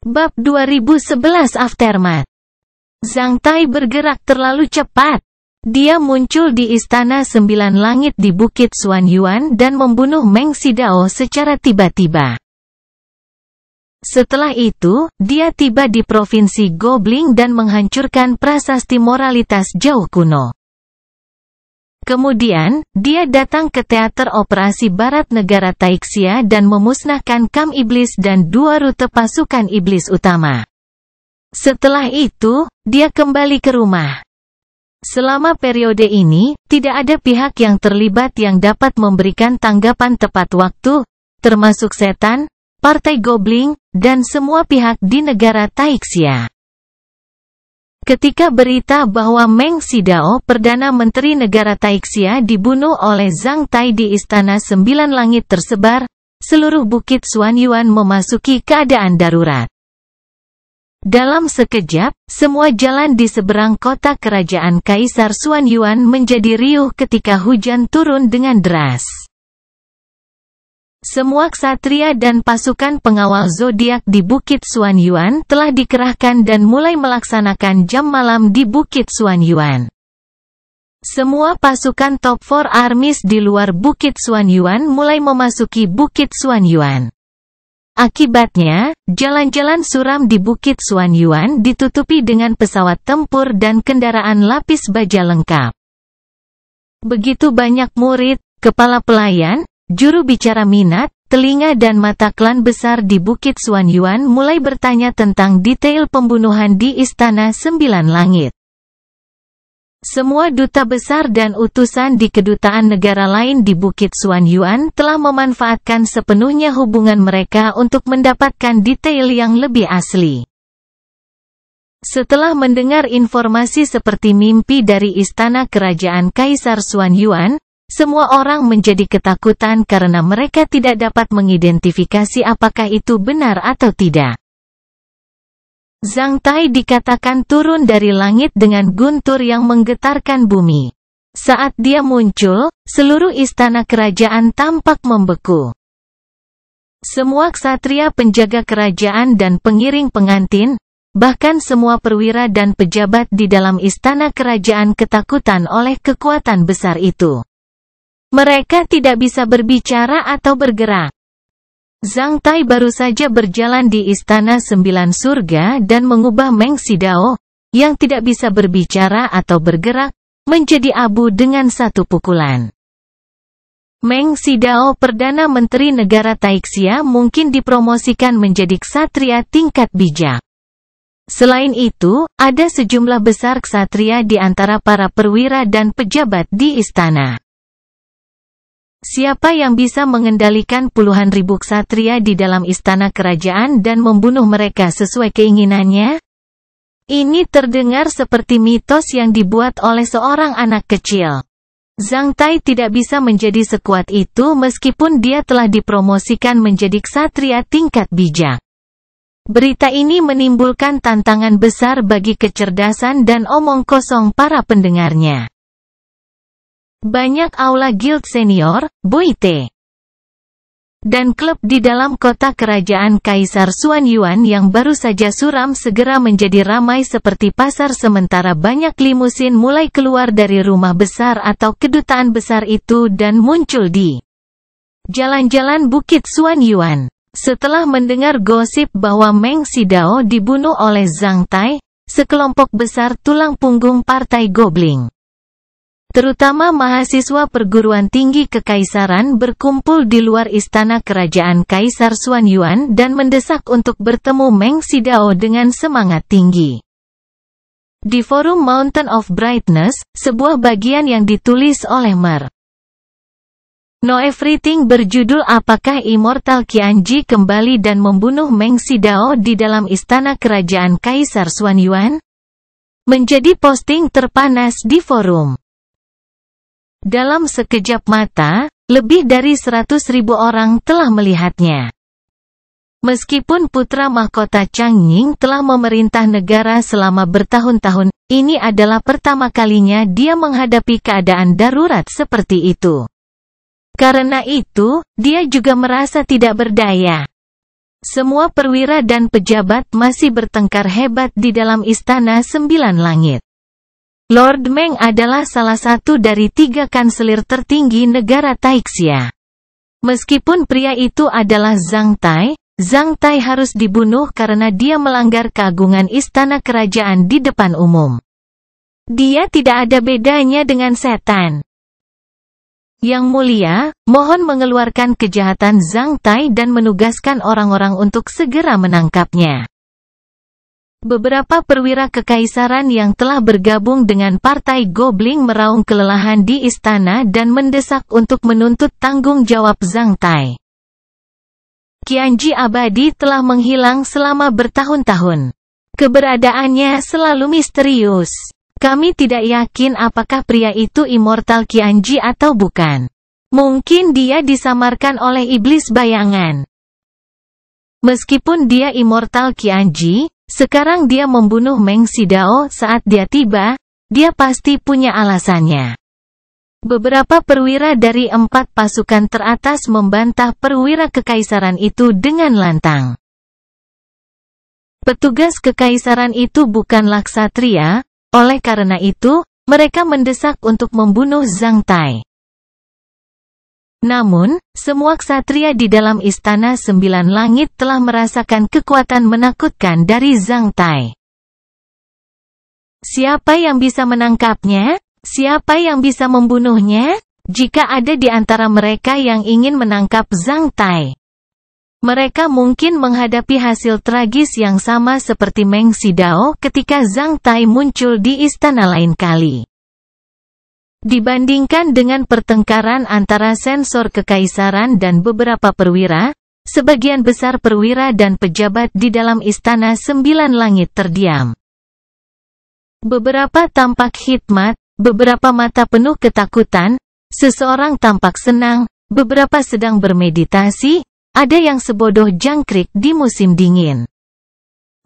Bab 2011 Aftermath. Zhang Tai bergerak terlalu cepat. Dia muncul di Istana Sembilan Langit di Bukit Xuanyuan dan membunuh Meng Xidao secara tiba-tiba. Setelah itu, dia tiba di Provinsi Gobling dan menghancurkan prasasti moralitas jauh kuno. Kemudian, dia datang ke teater operasi barat negara Taixia dan memusnahkan Kam Iblis dan dua rute pasukan iblis utama. Setelah itu, dia kembali ke rumah. Selama periode ini, tidak ada pihak yang terlibat yang dapat memberikan tanggapan tepat waktu, termasuk setan, Partai Gobling, dan semua pihak di negara Taixia. Ketika berita bahwa Meng Xidao, Perdana Menteri Negara Taixia, dibunuh oleh Zhang Tai di Istana Sembilan Langit tersebar, seluruh Bukit Xuanyuan memasuki keadaan darurat. Dalam sekejap, semua jalan di seberang kota kerajaan Kaisar Xuanyuan menjadi riuh ketika hujan turun dengan deras. Semua ksatria dan pasukan pengawal zodiak di Bukit Xuanyuan telah dikerahkan dan mulai melaksanakan jam malam di Bukit Xuanyuan. Semua pasukan Top 4 Armies di luar Bukit Xuanyuan mulai memasuki Bukit Xuanyuan. Akibatnya, jalan-jalan suram di Bukit Xuanyuan ditutupi dengan pesawat tempur dan kendaraan lapis baja lengkap. Begitu banyak murid, kepala pelayan, juru bicara minat, telinga dan mata klan besar di Bukit Xuanyuan mulai bertanya tentang detail pembunuhan di Istana Sembilan Langit. Semua duta besar dan utusan di kedutaan negara lain di Bukit Xuanyuan telah memanfaatkan sepenuhnya hubungan mereka untuk mendapatkan detail yang lebih asli. Setelah mendengar informasi seperti mimpi dari Istana Kerajaan Kaisar Xuanyuan, semua orang menjadi ketakutan karena mereka tidak dapat mengidentifikasi apakah itu benar atau tidak. Zhang Tai dikatakan turun dari langit dengan guntur yang menggetarkan bumi. Saat dia muncul, seluruh istana kerajaan tampak membeku. Semua ksatria penjaga kerajaan dan pengiring pengantin, bahkan semua perwira dan pejabat di dalam istana kerajaan ketakutan oleh kekuatan besar itu. Mereka tidak bisa berbicara atau bergerak. Zhang Tai baru saja berjalan di Istana Sembilan Surga dan mengubah Meng Xidao, yang tidak bisa berbicara atau bergerak, menjadi abu dengan satu pukulan. Meng Xidao, Perdana Menteri Negara Taixia, mungkin dipromosikan menjadi ksatria tingkat bijak. Selain itu, ada sejumlah besar ksatria di antara para perwira dan pejabat di istana. Siapa yang bisa mengendalikan puluhan ribu ksatria di dalam istana kerajaan dan membunuh mereka sesuai keinginannya? Ini terdengar seperti mitos yang dibuat oleh seorang anak kecil. Zhang Tai tidak bisa menjadi sekuat itu meskipun dia telah dipromosikan menjadi ksatria tingkat bijak. Berita ini menimbulkan tantangan besar bagi kecerdasan dan omong kosong para pendengarnya. Banyak aula guild senior, Boite, dan klub di dalam kota kerajaan Kaisar Xuanyuan yang baru saja suram segera menjadi ramai seperti pasar sementara banyak limusin mulai keluar dari rumah besar atau kedutaan besar itu dan muncul di jalan-jalan Bukit Xuanyuan. Setelah mendengar gosip bahwa Meng Xidao dibunuh oleh Zhang Tai, sekelompok besar tulang punggung Partai Gobling, terutama mahasiswa perguruan tinggi kekaisaran, berkumpul di luar istana kerajaan Kaisar Xuanyuan dan mendesak untuk bertemu Meng Xidao dengan semangat tinggi. Di forum Mountain of Brightness, sebuah bagian yang ditulis oleh Mer No Everything berjudul "Apakah Immortal Qianji kembali dan membunuh Meng Xidao di dalam istana kerajaan Kaisar Xuanyuan?" menjadi posting terpanas di forum. Dalam sekejap mata, lebih dari 100.000 orang telah melihatnya. Meskipun putra mahkota Chang Ying telah memerintah negara selama bertahun-tahun, ini adalah pertama kalinya dia menghadapi keadaan darurat seperti itu. Karena itu, dia juga merasa tidak berdaya. Semua perwira dan pejabat masih bertengkar hebat di dalam Istana Sembilan Langit. Lord Meng adalah salah satu dari 3 kanselir tertinggi negara Taixia. Meskipun pria itu adalah Zhang Tai harus dibunuh karena dia melanggar keagungan istana kerajaan di depan umum. Dia tidak ada bedanya dengan setan. Yang mulia, mohon mengeluarkan kejahatan Zhang Tai dan menugaskan orang-orang untuk segera menangkapnya. Beberapa perwira kekaisaran yang telah bergabung dengan Partai Gobling meraung kelelahan di istana dan mendesak untuk menuntut tanggung jawab Zhang Tai. Qianji abadi telah menghilang selama bertahun-tahun. Keberadaannya selalu misterius. Kami tidak yakin apakah pria itu immortal Qianji atau bukan. Mungkin dia disamarkan oleh iblis bayangan. Meskipun dia immortal Qianji, sekarang dia membunuh Meng Xidao saat dia tiba, dia pasti punya alasannya. Beberapa perwira dari 4 pasukan teratas membantah perwira kekaisaran itu dengan lantang. Petugas kekaisaran itu bukanlah ksatria. Oleh karena itu, mereka mendesak untuk membunuh Zhang Tai. Namun, semua ksatria di dalam Istana Sembilan Langit telah merasakan kekuatan menakutkan dari Zhang Tai. Siapa yang bisa menangkapnya? Siapa yang bisa membunuhnya? Jika ada di antara mereka yang ingin menangkap Zhang Tai, mereka mungkin menghadapi hasil tragis yang sama seperti Meng Xidao ketika Zhang Tai muncul di istana lain kali. Dibandingkan dengan pertengkaran antara sensor kekaisaran dan beberapa perwira, sebagian besar perwira dan pejabat di dalam Istana Sembilan Langit terdiam. Beberapa tampak hikmat, beberapa mata penuh ketakutan, seseorang tampak senang, beberapa sedang bermeditasi. Ada yang sebodoh jangkrik di musim dingin.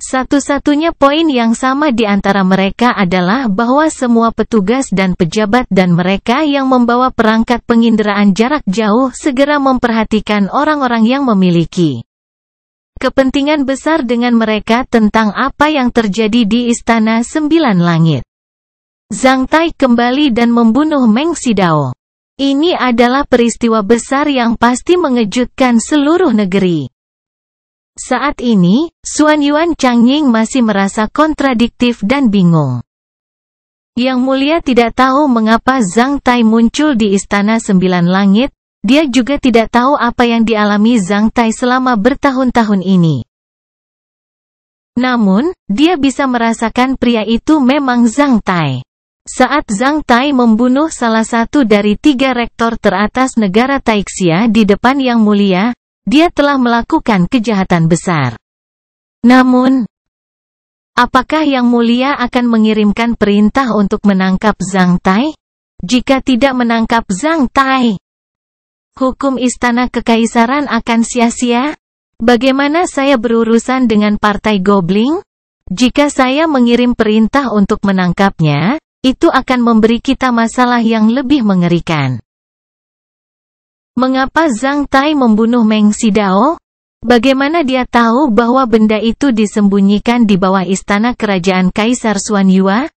Satu-satunya poin yang sama di antara mereka adalah bahwa semua petugas dan pejabat dan mereka yang membawa perangkat penginderaan jarak jauh segera memperhatikan orang-orang yang memiliki kepentingan besar dengan mereka tentang apa yang terjadi di Istana Sembilan Langit. Zhang Tai kembali dan membunuh Meng Xidao. Ini adalah peristiwa besar yang pasti mengejutkan seluruh negeri. Saat ini, Xuan Yuan Changying masih merasa kontradiktif dan bingung. Yang mulia tidak tahu mengapa Zhang Tai muncul di Istana Sembilan Langit, dia juga tidak tahu apa yang dialami Zhang Tai selama bertahun-tahun ini. Namun, dia bisa merasakan pria itu memang Zhang Tai. Saat Zhang Tai membunuh salah satu dari 3 rektor teratas negara Taixia di depan Yang Mulia, dia telah melakukan kejahatan besar. Namun, apakah Yang Mulia akan mengirimkan perintah untuk menangkap Zhang Tai? Jika tidak menangkap Zhang Tai, hukum Istana Kekaisaran akan sia-sia? Bagaimana saya berurusan dengan Partai Gobling? Jika saya mengirim perintah untuk menangkapnya, itu akan memberi kita masalah yang lebih mengerikan. Mengapa Zhang Tai membunuh Meng Xidao? Bagaimana dia tahu bahwa benda itu disembunyikan di bawah istana kerajaan Kaisar Xuan Yuan?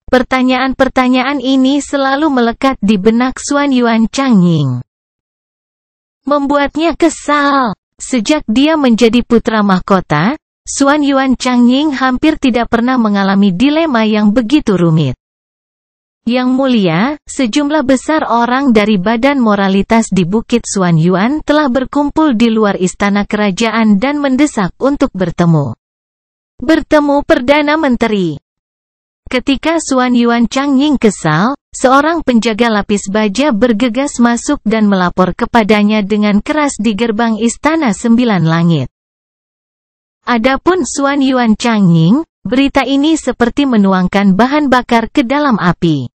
Pertanyaan-pertanyaan ini selalu melekat di benak Xuan Yuan Changying. Membuatnya kesal. Sejak dia menjadi putra mahkota, Xuan Yuan Changying hampir tidak pernah mengalami dilema yang begitu rumit. Yang mulia, sejumlah besar orang dari Badan Moralitas di Bukit Xuan Yuan telah berkumpul di luar istana kerajaan dan mendesak untuk bertemu. Perdana Menteri. Ketika Xuan Yuan Changying kesal, seorang penjaga lapis baja bergegas masuk dan melapor kepadanya dengan keras di gerbang Istana Sembilan Langit. Adapun Xuan Yuan Changying, berita ini seperti menuangkan bahan bakar ke dalam api.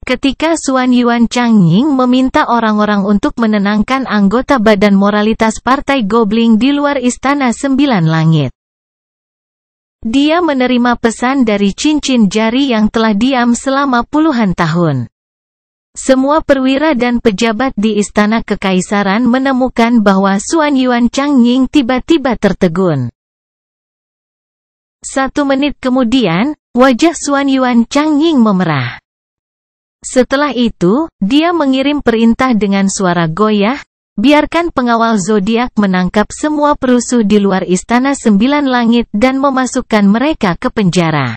Ketika Xuan Yuan Changying meminta orang-orang untuk menenangkan anggota Badan Moralitas Partai Gobling di luar Istana Sembilan Langit, dia menerima pesan dari cincin jari yang telah diam selama puluhan tahun. Semua perwira dan pejabat di istana kekaisaran menemukan bahwa Xuan Yuan Changying tiba-tiba tertegun. 1 menit kemudian, wajah Xuan Yuan Changying memerah. Setelah itu, dia mengirim perintah dengan suara goyah, biarkan pengawal zodiak menangkap semua perusuh di luar istana 9 langit dan memasukkan mereka ke penjara.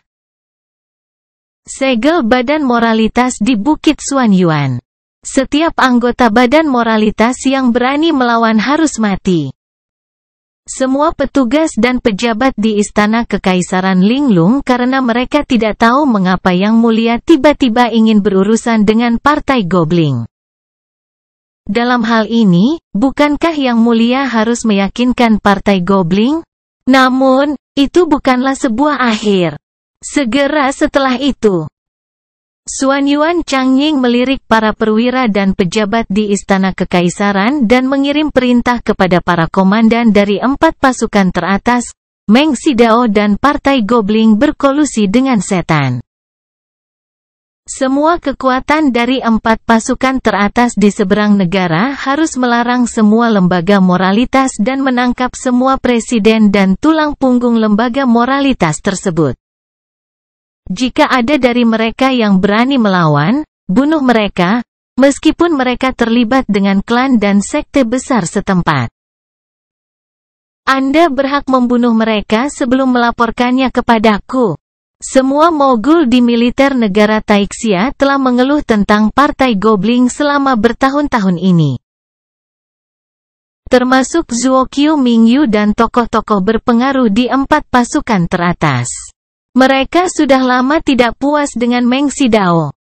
Segel Badan Moralitas di Bukit Xuan Yuan. Setiap anggota Badan Moralitas yang berani melawan harus mati. Semua petugas dan pejabat di istana kekaisaran linglung karena mereka tidak tahu mengapa Yang Mulia tiba-tiba ingin berurusan dengan Partai Gobling. Dalam hal ini, bukankah Yang Mulia harus meyakinkan Partai Gobling? Namun, itu bukanlah sebuah akhir. Segera setelah itu, Xuan Yuan Changying melirik para perwira dan pejabat di istana kekaisaran dan mengirim perintah kepada para komandan dari 4 pasukan teratas, Meng Xidao dan Partai Gobling berkolusi dengan setan. Semua kekuatan dari 4 pasukan teratas di seberang negara harus melarang semua lembaga moralitas dan menangkap semua presiden dan tulang punggung lembaga moralitas tersebut. Jika ada dari mereka yang berani melawan, bunuh mereka, meskipun mereka terlibat dengan klan dan sekte besar setempat. Anda berhak membunuh mereka sebelum melaporkannya kepadaku. Semua mogul di militer negara Taixia telah mengeluh tentang Partai Gobling selama bertahun-tahun ini. Termasuk Zhuo Qiu Mingyu dan tokoh-tokoh berpengaruh di 4 pasukan teratas. Mereka sudah lama tidak puas dengan Meng Xidao.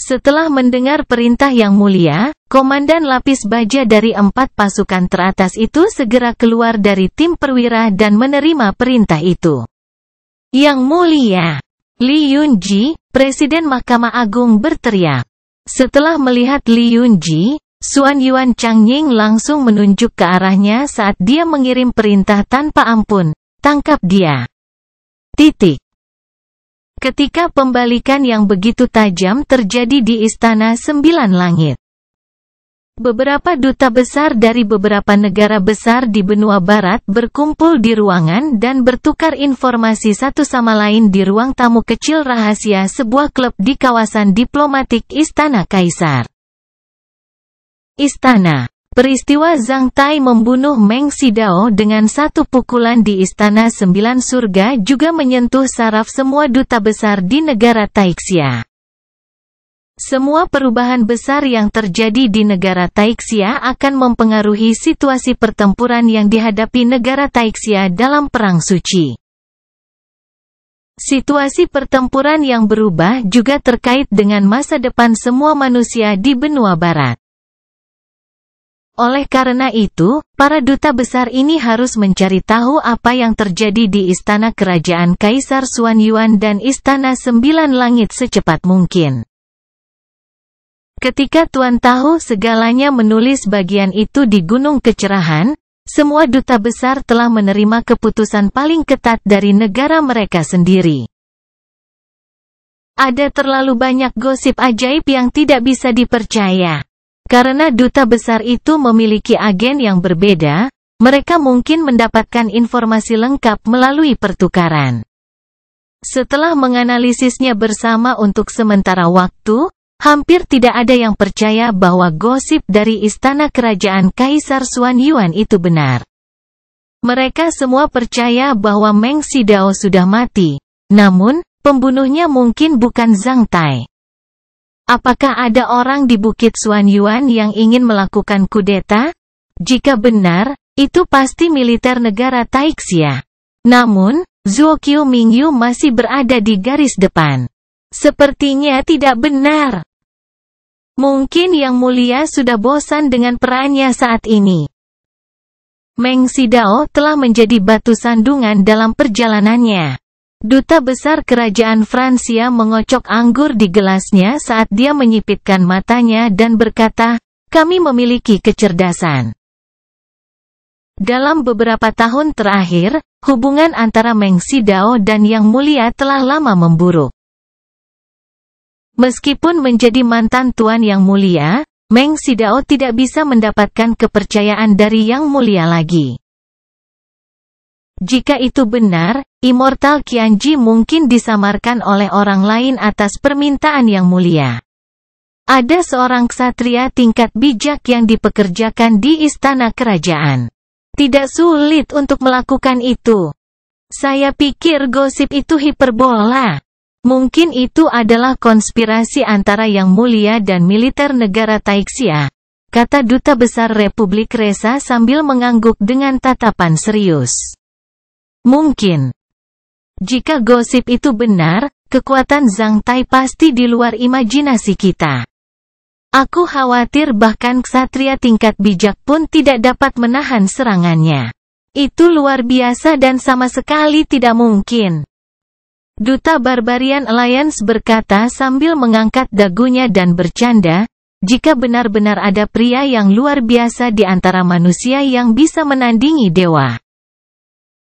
Setelah mendengar perintah Yang Mulia, komandan lapis baja dari 4 pasukan teratas itu segera keluar dari tim perwira dan menerima perintah itu. Yang Mulia, Li Yunji, Presiden Mahkamah Agung berteriak. Setelah melihat Li Yunji, Xuan Yuan Changying langsung menunjuk ke arahnya saat dia mengirim perintah tanpa ampun, tangkap dia. Ketika pembalikan yang begitu tajam terjadi di Istana 9 Langit. Beberapa duta besar dari beberapa negara besar di benua barat berkumpul di ruangan dan bertukar informasi satu sama lain di ruang tamu kecil rahasia sebuah klub di kawasan diplomatik Istana Kaisar. Istana. Peristiwa Zhang Tai membunuh Meng Xidao dengan 1 pukulan di Istana 9 Surga juga menyentuh saraf semua duta besar di negara Taixia. Semua perubahan besar yang terjadi di negara Taixia akan mempengaruhi situasi pertempuran yang dihadapi negara Taixia dalam Perang Suci. Situasi pertempuran yang berubah juga terkait dengan masa depan semua manusia di benua barat. Oleh karena itu, para duta besar ini harus mencari tahu apa yang terjadi di Istana Kerajaan Kaisar Xuan Yuan dan Istana 9 Langit secepat mungkin. Ketika Tuan Tahu segalanya menulis bagian itu di Gunung Kecerahan, semua duta besar telah menerima keputusan paling ketat dari negara mereka sendiri. Ada terlalu banyak gosip ajaib yang tidak bisa dipercaya. Karena duta besar itu memiliki agen yang berbeda, mereka mungkin mendapatkan informasi lengkap melalui pertukaran. Setelah menganalisisnya bersama untuk sementara waktu, hampir tidak ada yang percaya bahwa gosip dari Istana Kerajaan Kaisar Xuan Yuan itu benar. Mereka semua percaya bahwa Meng Xidao sudah mati, namun, pembunuhnya mungkin bukan Zhang Tai. Apakah ada orang di Bukit Xuan Yuan yang ingin melakukan kudeta? Jika benar, itu pasti militer negara Taixia. Namun, Zhuo Qiu Mingyu masih berada di garis depan. Sepertinya tidak benar. Mungkin Yang Mulia sudah bosan dengan perannya saat ini. Meng Xidao telah menjadi batu sandungan dalam perjalanannya. Duta besar kerajaan Fransia mengocok anggur di gelasnya saat dia menyipitkan matanya dan berkata, "Kami memiliki kecerdasan." Dalam beberapa tahun terakhir, hubungan antara Meng Xidao dan Yang Mulia telah lama memburuk. Meskipun menjadi mantan Tuan Yang Mulia, Meng Xidao tidak bisa mendapatkan kepercayaan dari Yang Mulia lagi. Jika itu benar, Immortal Qianji mungkin disamarkan oleh orang lain atas permintaan Yang Mulia. Ada seorang ksatria tingkat bijak yang dipekerjakan di istana kerajaan. Tidak sulit untuk melakukan itu. Saya pikir gosip itu hiperbola. Mungkin itu adalah konspirasi antara Yang Mulia dan militer negara Taixia, kata Duta Besar Republik Resa sambil mengangguk dengan tatapan serius. Mungkin. Jika gosip itu benar, kekuatan Zhang Tai pasti di luar imajinasi kita. Aku khawatir bahkan ksatria tingkat bijak pun tidak dapat menahan serangannya. Itu luar biasa dan sama sekali tidak mungkin. Duta Barbarian Alliance berkata sambil mengangkat dagunya dan bercanda, jika benar-benar ada pria yang luar biasa di antara manusia yang bisa menandingi dewa.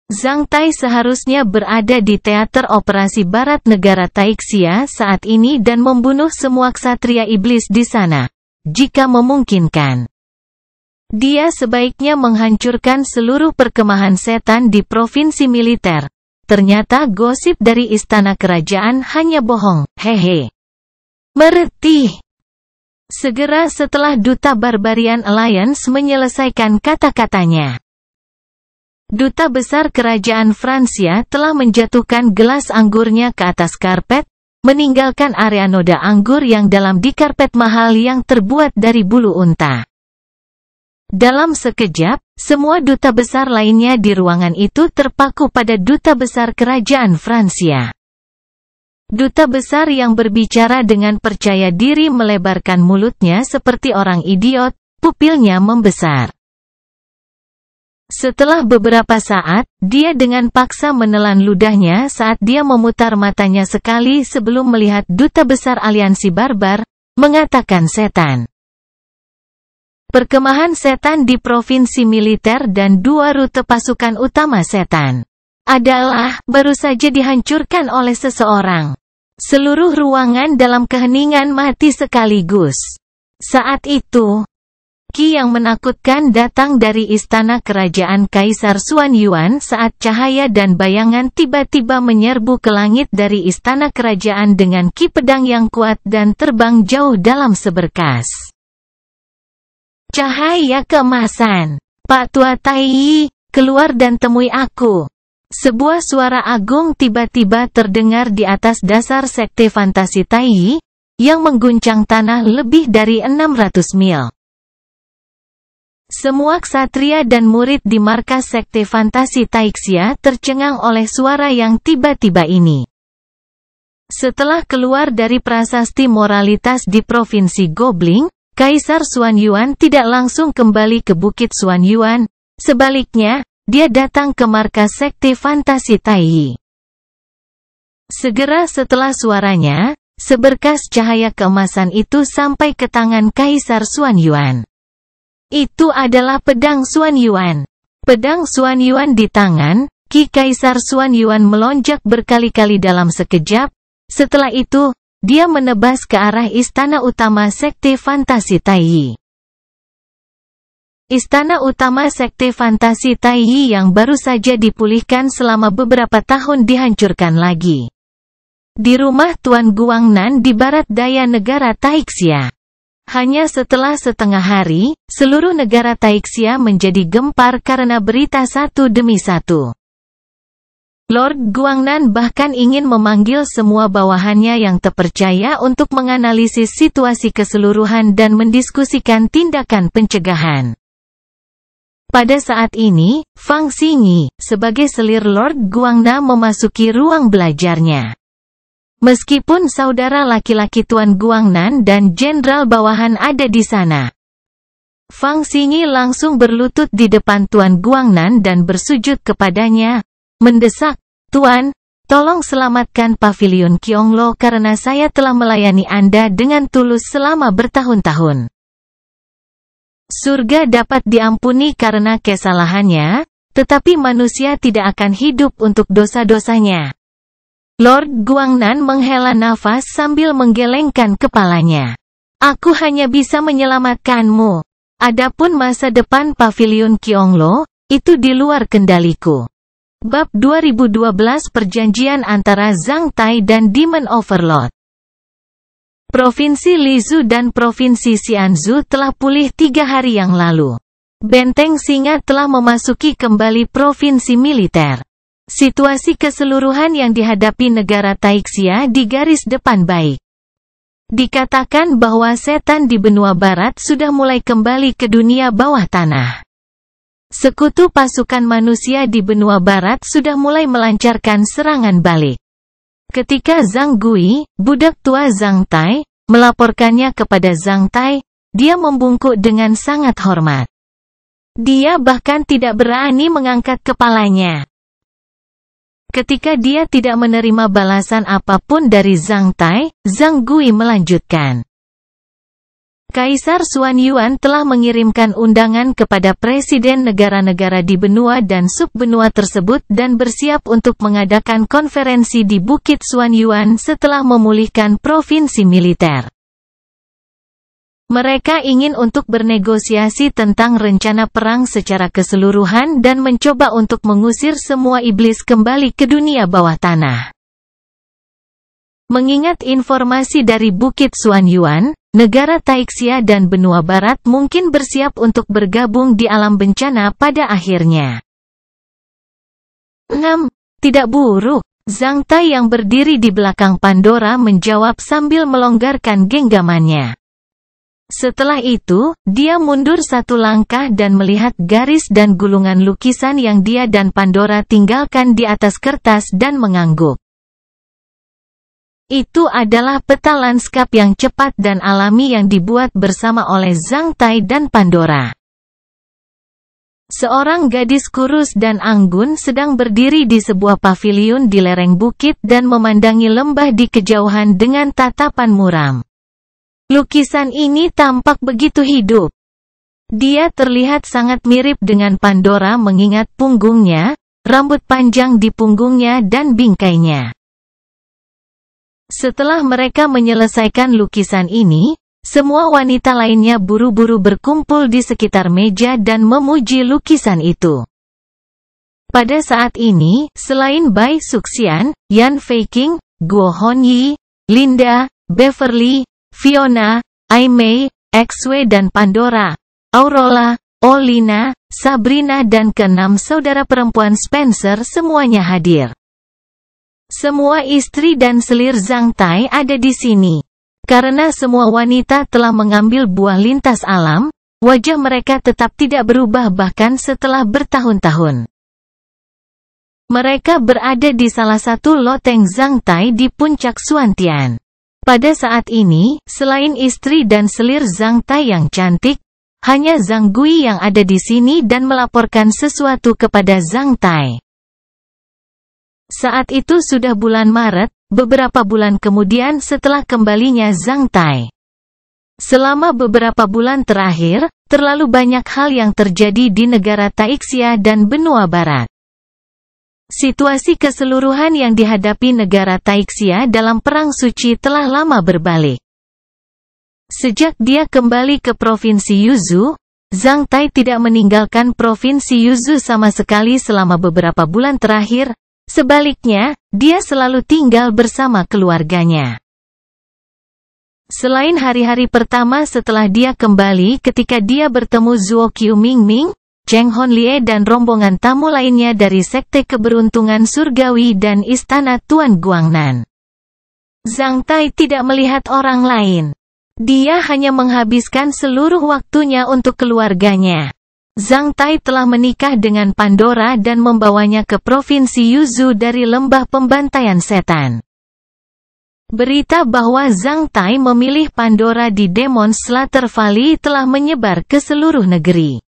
Zhang Tai seharusnya berada di teater operasi barat negara Taixia saat ini dan membunuh semua ksatria iblis di sana, jika memungkinkan. Dia sebaiknya menghancurkan seluruh perkemahan setan di provinsi militer. Ternyata gosip dari istana kerajaan hanya bohong, hehe. Meretih. Segera setelah Duta Barbarian Alliance menyelesaikan kata-katanya, Duta Besar Kerajaan Fransia telah menjatuhkan gelas anggurnya ke atas karpet, meninggalkan area noda anggur yang dalam di karpet mahal yang terbuat dari bulu unta. Dalam sekejap, semua duta besar lainnya di ruangan itu terpaku pada Duta Besar Kerajaan Fransia. Duta besar yang berbicara dengan percaya diri melebarkan mulutnya seperti orang idiot, pupilnya membesar. Setelah beberapa saat, dia dengan paksa menelan ludahnya saat dia memutar matanya sekali sebelum melihat Duta Besar Aliansi Barbar, mengatakan setan. Perkemahan setan di provinsi militer dan dua rute pasukan utama setan adalah baru saja dihancurkan oleh seseorang. Seluruh ruangan dalam keheningan mati sekaligus. Saat itu, Qi yang menakutkan datang dari istana kerajaan Kaisar Xuan Yuan saat cahaya dan bayangan tiba-tiba menyerbu ke langit dari istana kerajaan dengan Qi pedang yang kuat dan terbang jauh dalam seberkas cahaya keemasan. Pak Tua Tai, keluar dan temui aku. Sebuah suara agung tiba-tiba terdengar di atas dasar sekte fantasi Tai, yang mengguncang tanah lebih dari 600 mil. Semua ksatria dan murid di markas sekte fantasi Taixia tercengang oleh suara yang tiba-tiba ini. Setelah keluar dari prasasti moralitas di provinsi Gobling, Kaisar Xuan Yuan tidak langsung kembali ke Bukit Xuan Yuan, sebaliknya, dia datang ke markas sekte fantasi Tai. Segera setelah suaranya, seberkas cahaya keemasan itu sampai ke tangan Kaisar Xuan Yuan. Itu adalah pedang Xuan Yuan. Pedang Xuan Yuan di tangan, Qi Kaisar Xuan Yuan melonjak berkali-kali dalam sekejap, setelah itu, dia menebas ke arah istana utama sekte fantasi Tai. Istana utama sekte fantasi Tai yang baru saja dipulihkan selama beberapa tahun dihancurkan lagi. Di rumah Tuan Guangnan di barat daya negara Taixia. Hanya setelah setengah hari, seluruh negara Taixia menjadi gempar karena berita satu demi satu. Lord Guangnan bahkan ingin memanggil semua bawahannya yang terpercaya untuk menganalisis situasi keseluruhan dan mendiskusikan tindakan pencegahan. Pada saat ini, Fang Xingyi, sebagai selir Lord Guangnan memasuki ruang belajarnya. Meskipun saudara laki-laki Tuan Guangnan dan jenderal bawahan ada di sana, Fang Xingyi langsung berlutut di depan Tuan Guangnan dan bersujud kepadanya, mendesak, Tuan, tolong selamatkan Pavilion Qionglo karena saya telah melayani Anda dengan tulus selama bertahun-tahun. Surga dapat diampuni karena kesalahannya, tetapi manusia tidak akan hidup untuk dosa-dosanya. Lord Guangnan menghela nafas sambil menggelengkan kepalanya. Aku hanya bisa menyelamatkanmu. Adapun masa depan Paviliun Qionglo, itu di luar kendaliku. Bab 2012 Perjanjian antara Zhang Tai dan Demon Overlord. Provinsi Lizhu dan Provinsi Xianzhou telah pulih 3 hari yang lalu. Benteng Singa telah memasuki kembali provinsi militer. Situasi keseluruhan yang dihadapi negara Taixia di garis depan baik. Dikatakan bahwa setan di benua barat sudah mulai kembali ke dunia bawah tanah. Sekutu pasukan manusia di benua barat sudah mulai melancarkan serangan balik. Ketika Zhang Gui, budak tua Zhang Tai, melaporkannya kepada Zhang Tai, dia membungkuk dengan sangat hormat. Dia bahkan tidak berani mengangkat kepalanya. Ketika dia tidak menerima balasan apapun dari Zhang Tai, Zhang Gui melanjutkan. Kaisar Xuan Yuan telah mengirimkan undangan kepada presiden negara-negara di benua dan sub-benua tersebut dan bersiap untuk mengadakan konferensi di Bukit Xuan Yuan setelah memulihkan provinsi militer. Mereka ingin untuk bernegosiasi tentang rencana perang secara keseluruhan dan mencoba untuk mengusir semua iblis kembali ke dunia bawah tanah. Mengingat informasi dari Bukit Xuan Yuan, negara Taixia dan benua barat mungkin bersiap untuk bergabung di alam bencana pada akhirnya. 6. Tidak buruk. Zhang Tai yang berdiri di belakang Pandora menjawab sambil melonggarkan genggamannya. Setelah itu, dia mundur 1 langkah dan melihat garis dan gulungan lukisan yang dia dan Pandora tinggalkan di atas kertas dan mengangguk. Itu adalah peta lanskap yang cepat dan alami yang dibuat bersama oleh Zhang Tai dan Pandora. Seorang gadis kurus dan anggun sedang berdiri di sebuah paviliun di lereng bukit dan memandangi lembah di kejauhan dengan tatapan muram. Lukisan ini tampak begitu hidup. Dia terlihat sangat mirip dengan Pandora mengingat punggungnya, rambut panjang di punggungnya dan bingkainya. Setelah mereka menyelesaikan lukisan ini, semua wanita lainnya buru-buru berkumpul di sekitar meja dan memuji lukisan itu. Pada saat ini, selain Bai Suxian, Yan Feiqing, Guo Hongyi, Linda, Beverly, Fiona, Ai Mei, Xue dan Pandora, Aurora, Olina, Sabrina dan ke-6 saudara perempuan Spencer semuanya hadir. Semua istri dan selir Zhang Tai ada di sini. Karena semua wanita telah mengambil buah lintas alam, wajah mereka tetap tidak berubah bahkan setelah bertahun-tahun. Mereka berada di salah satu loteng Zhang Tai di puncak Xuantian. Pada saat ini, selain istri dan selir Zhang Tai yang cantik, hanya Zhang Gui yang ada di sini dan melaporkan sesuatu kepada Zhang Tai. Saat itu sudah bulan Maret, beberapa bulan kemudian setelah kembalinya Zhang Tai. Selama beberapa bulan terakhir, terlalu banyak hal yang terjadi di negara Taixia dan benua barat. Situasi keseluruhan yang dihadapi negara Taixia dalam Perang Suci telah lama berbalik. Sejak dia kembali ke Provinsi Yuzhou, Zhang Tai tidak meninggalkan Provinsi Yuzhou sama sekali selama beberapa bulan terakhir, sebaliknya, dia selalu tinggal bersama keluarganya. Selain hari-hari pertama setelah dia kembali ketika dia bertemu Zhuo Qiumingming, Cheng Honlie dan rombongan tamu lainnya dari Sekte Keberuntungan Surgawi dan Istana Tuan Guangnan. Zhang Tai tidak melihat orang lain. Dia hanya menghabiskan seluruh waktunya untuk keluarganya. Zhang Tai telah menikah dengan Pandora dan membawanya ke Provinsi Yuzhou dari lembah pembantaian setan. Berita bahwa Zhang Tai memilih Pandora di Demon Slaughter Valley telah menyebar ke seluruh negeri.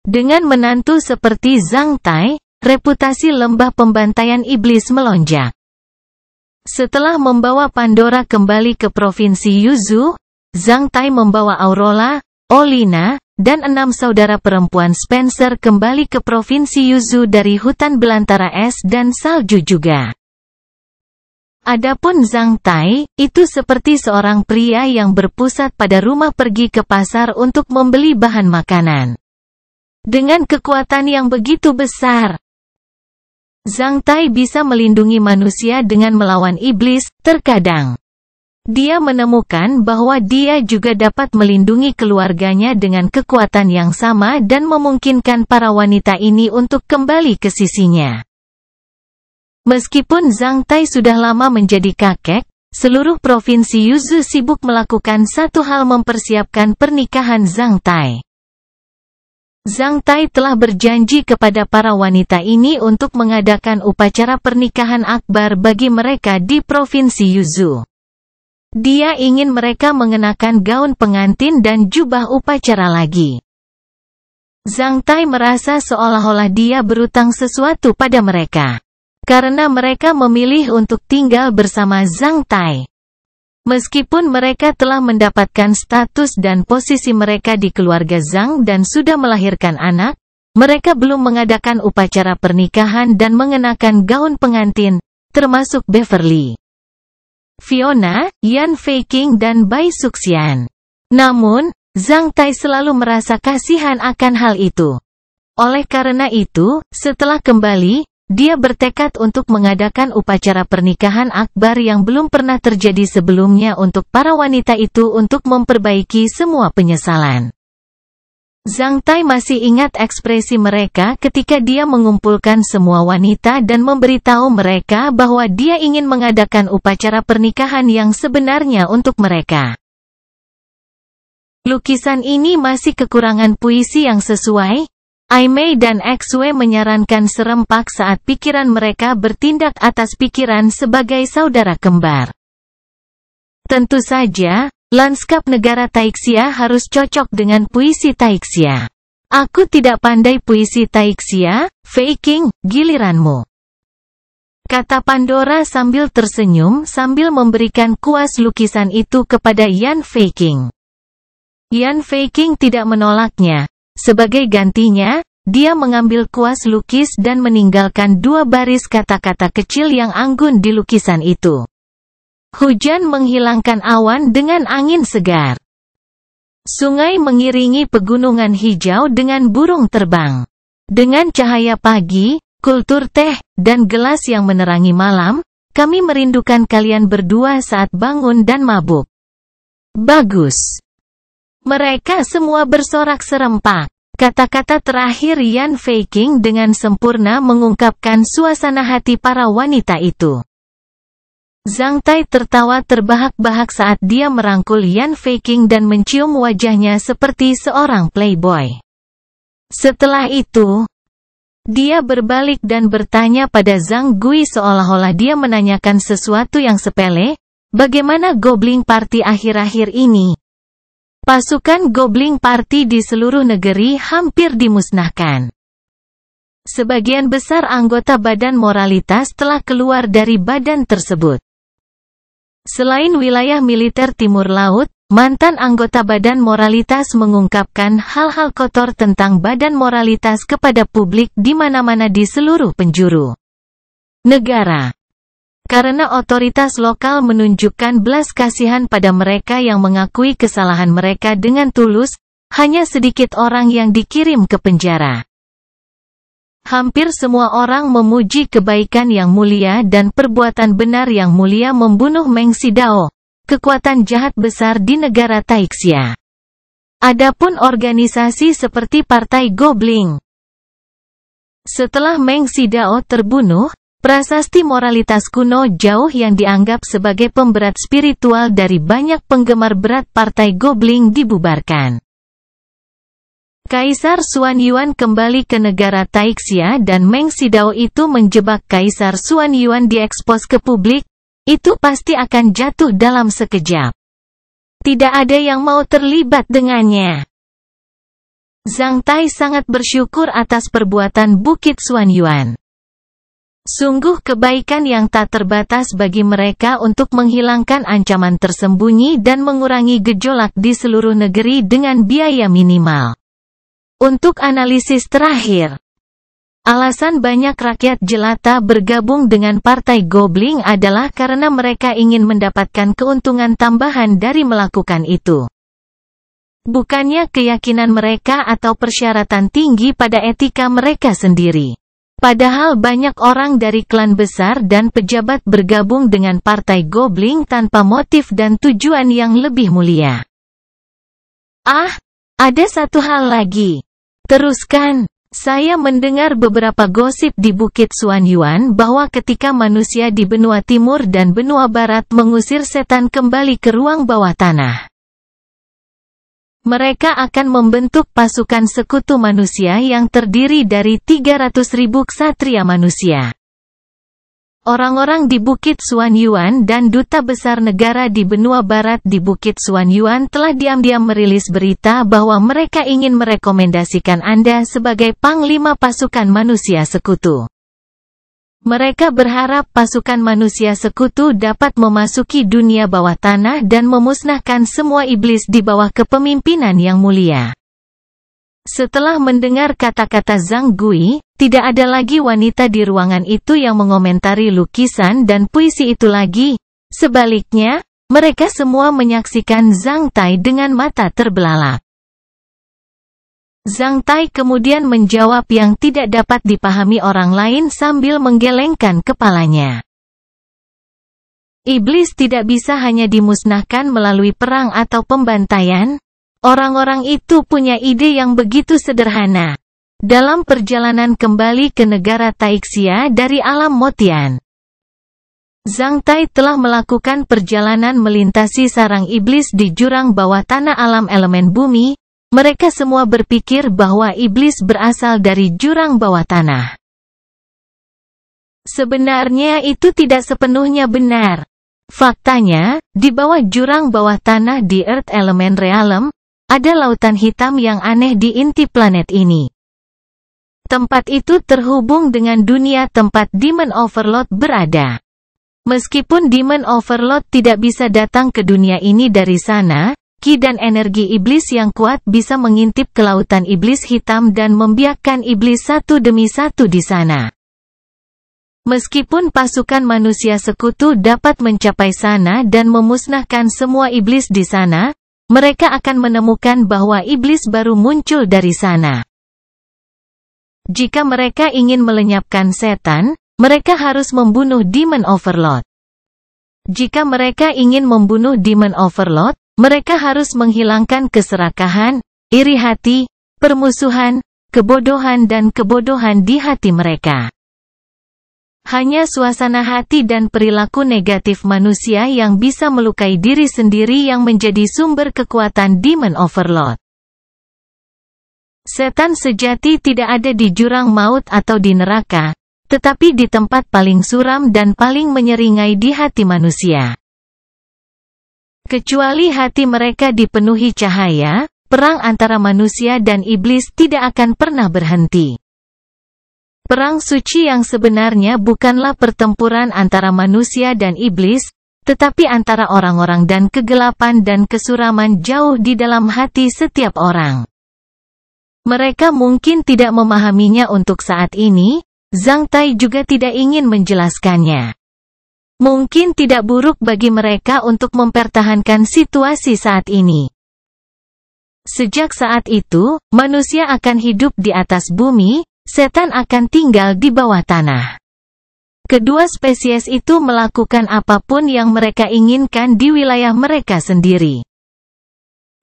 Dengan menantu seperti Zhang Tai, reputasi lembah pembantaian iblis melonjak. Setelah membawa Pandora kembali ke Provinsi Yuzhou, Zhang Tai membawa Aurora, Olina, dan 6 saudara perempuan Spencer kembali ke Provinsi Yuzhou dari hutan belantara es dan salju juga. Adapun Zhang Tai, itu seperti seorang pria yang berpusat pada rumah pergi ke pasar untuk membeli bahan makanan. Dengan kekuatan yang begitu besar, Zhang Tai bisa melindungi manusia dengan melawan iblis. Terkadang, dia menemukan bahwa dia juga dapat melindungi keluarganya dengan kekuatan yang sama dan memungkinkan para wanita ini untuk kembali ke sisinya. Meskipun Zhang Tai sudah lama menjadi kakek, seluruh provinsi Yuzhou sibuk melakukan satu hal: mempersiapkan pernikahan Zhang Tai. Zhang Tai telah berjanji kepada para wanita ini untuk mengadakan upacara pernikahan akbar bagi mereka di provinsi Yuzhou. Dia ingin mereka mengenakan gaun pengantin dan jubah upacara lagi. Zhang Tai merasa seolah-olah dia berutang sesuatu pada mereka, karena mereka memilih untuk tinggal bersama Zhang Tai. Meskipun mereka telah mendapatkan status dan posisi mereka di keluarga Zhang dan sudah melahirkan anak, mereka belum mengadakan upacara pernikahan dan mengenakan gaun pengantin, termasuk Beverly, Fiona, Yan Feiqing dan Bai Suxian. Namun, Zhang Tai selalu merasa kasihan akan hal itu. Oleh karena itu, setelah kembali, dia bertekad untuk mengadakan upacara pernikahan akbar yang belum pernah terjadi sebelumnya untuk para wanita itu untuk memperbaiki semua penyesalan. Zhang Tai masih ingat ekspresi mereka ketika dia mengumpulkan semua wanita dan memberitahu mereka bahwa dia ingin mengadakan upacara pernikahan yang sebenarnya untuk mereka. Lukisan ini masih kekurangan puisi yang sesuai. Ai Mei dan Xue menyarankan serempak saat pikiran mereka bertindak atas pikiran sebagai saudara kembar. Tentu saja, lanskap negara Taixia harus cocok dengan puisi Taixia. Aku tidak pandai puisi Taixia, Feiqing, giliranmu, kata Pandora sambil tersenyum sambil memberikan kuas lukisan itu kepada Yan Feiqing. Yan Feiqing tidak menolaknya. Sebagai gantinya, dia mengambil kuas lukis dan meninggalkan 2 baris kata-kata kecil yang anggun di lukisan itu. Hujan menghilangkan awan dengan angin segar. Sungai mengiringi pegunungan hijau dengan burung terbang. Dengan cahaya pagi, kultur teh, dan gelas yang menerangi malam, kami merindukan kalian berdua saat bangun dan mabuk. Bagus. Mereka semua bersorak serempak. Kata-kata terakhir Yan Feiqing dengan sempurna mengungkapkan suasana hati para wanita itu. Zhang Tai tertawa terbahak-bahak saat dia merangkul Yan Feiqing dan mencium wajahnya seperti seorang playboy. Setelah itu, dia berbalik dan bertanya pada Zhang Gui seolah-olah dia menanyakan sesuatu yang sepele, bagaimana Goblin Party akhir-akhir ini? Pasukan Goblin Party di seluruh negeri hampir dimusnahkan. Sebagian besar anggota Badan Moralitas telah keluar dari badan tersebut. Selain wilayah militer Timur Laut, mantan anggota Badan Moralitas mengungkapkan hal-hal kotor tentang Badan Moralitas kepada publik di mana-mana di seluruh penjuru negara. Karena otoritas lokal menunjukkan belas kasihan pada mereka yang mengakui kesalahan mereka dengan tulus, hanya sedikit orang yang dikirim ke penjara. Hampir semua orang memuji kebaikan yang mulia dan perbuatan benar yang mulia membunuh Meng Xidao, kekuatan jahat besar di negara Taixia. Adapun organisasi seperti Partai Goblin, setelah Meng Xidao terbunuh, prasasti moralitas kuno jauh yang dianggap sebagai pemberat spiritual dari banyak penggemar berat Partai Goblin dibubarkan. Kaisar Xuan Yuan kembali ke negara Taixia dan Meng Xidao itu menjebak Kaisar Xuan Yuan diekspos ke publik, itu pasti akan jatuh dalam sekejap. Tidak ada yang mau terlibat dengannya. Zhang Tai sangat bersyukur atas perbuatan Bukit Xuan Yuan. Sungguh kebaikan yang tak terbatas bagi mereka untuk menghilangkan ancaman tersembunyi dan mengurangi gejolak di seluruh negeri dengan biaya minimal. Untuk analisis terakhir, Alasan banyak rakyat jelata bergabung dengan Partai Gobling adalah karena mereka ingin mendapatkan keuntungan tambahan dari melakukan itu. Bukannya keyakinan mereka atau persyaratan tinggi pada etika mereka sendiri. Padahal banyak orang dari klan besar dan pejabat bergabung dengan Partai Gobling tanpa motif dan tujuan yang lebih mulia. Ada satu hal lagi. Teruskan. Saya mendengar beberapa gosip di Bukit Xuanyuan bahwa ketika manusia di benua timur dan benua barat mengusir setan kembali ke ruang bawah tanah, mereka akan membentuk pasukan sekutu manusia yang terdiri dari 300.000 ksatria manusia. Orang-orang di Bukit Xuanyuan dan Duta Besar Negara di Benua Barat di Bukit Xuanyuan telah diam-diam merilis berita bahwa mereka ingin merekomendasikan Anda sebagai Panglima Pasukan Manusia Sekutu. Mereka berharap pasukan manusia sekutu dapat memasuki dunia bawah tanah dan memusnahkan semua iblis di bawah kepemimpinan yang mulia. Setelah mendengar kata-kata Zhang Gui, tidak ada lagi wanita di ruangan itu yang mengomentari lukisan dan puisi itu lagi. Sebaliknya, mereka semua menyaksikan Zhang Tai dengan mata terbelalak. Zhang Tai kemudian menjawab yang tidak dapat dipahami orang lain sambil menggelengkan kepalanya. Iblis tidak bisa hanya dimusnahkan melalui perang atau pembantaian. Orang-orang itu punya ide yang begitu sederhana. Dalam perjalanan kembali ke negara Taixia dari alam Motian, Zhang Tai telah melakukan perjalanan melintasi sarang iblis di jurang bawah tanah alam elemen bumi. Mereka semua berpikir bahwa iblis berasal dari jurang bawah tanah. Sebenarnya itu tidak sepenuhnya benar. Faktanya, di bawah jurang bawah tanah di Earth Element Realm, ada lautan hitam yang aneh di inti planet ini. Tempat itu terhubung dengan dunia tempat Demon Overlord berada. Meskipun Demon Overlord tidak bisa datang ke dunia ini dari sana, ki dan energi iblis yang kuat bisa mengintip ke lautan iblis hitam dan membiarkan iblis satu demi satu di sana. Meskipun pasukan manusia sekutu dapat mencapai sana dan memusnahkan semua iblis di sana, mereka akan menemukan bahwa iblis baru muncul dari sana. Jika mereka ingin melenyapkan setan, mereka harus membunuh Demon Overlord. Jika mereka ingin membunuh Demon Overlord, mereka harus menghilangkan keserakahan, iri hati, permusuhan, kebodohan dan kebodohan di hati mereka. Hanya suasana hati dan perilaku negatif manusia yang bisa melukai diri sendiri yang menjadi sumber kekuatan Demon Overlord. Setan sejati tidak ada di jurang maut atau di neraka, tetapi di tempat paling suram dan paling menyeringai di hati manusia. Kecuali hati mereka dipenuhi cahaya, perang antara manusia dan iblis tidak akan pernah berhenti. Perang suci yang sebenarnya bukanlah pertempuran antara manusia dan iblis, tetapi antara orang-orang dan kegelapan dan kesuraman jauh di dalam hati setiap orang. Mereka mungkin tidak memahaminya untuk saat ini, Zhang Tai juga tidak ingin menjelaskannya. Mungkin tidak buruk bagi mereka untuk mempertahankan situasi saat ini. Sejak saat itu, manusia akan hidup di atas bumi, setan akan tinggal di bawah tanah. Kedua spesies itu melakukan apapun yang mereka inginkan di wilayah mereka sendiri.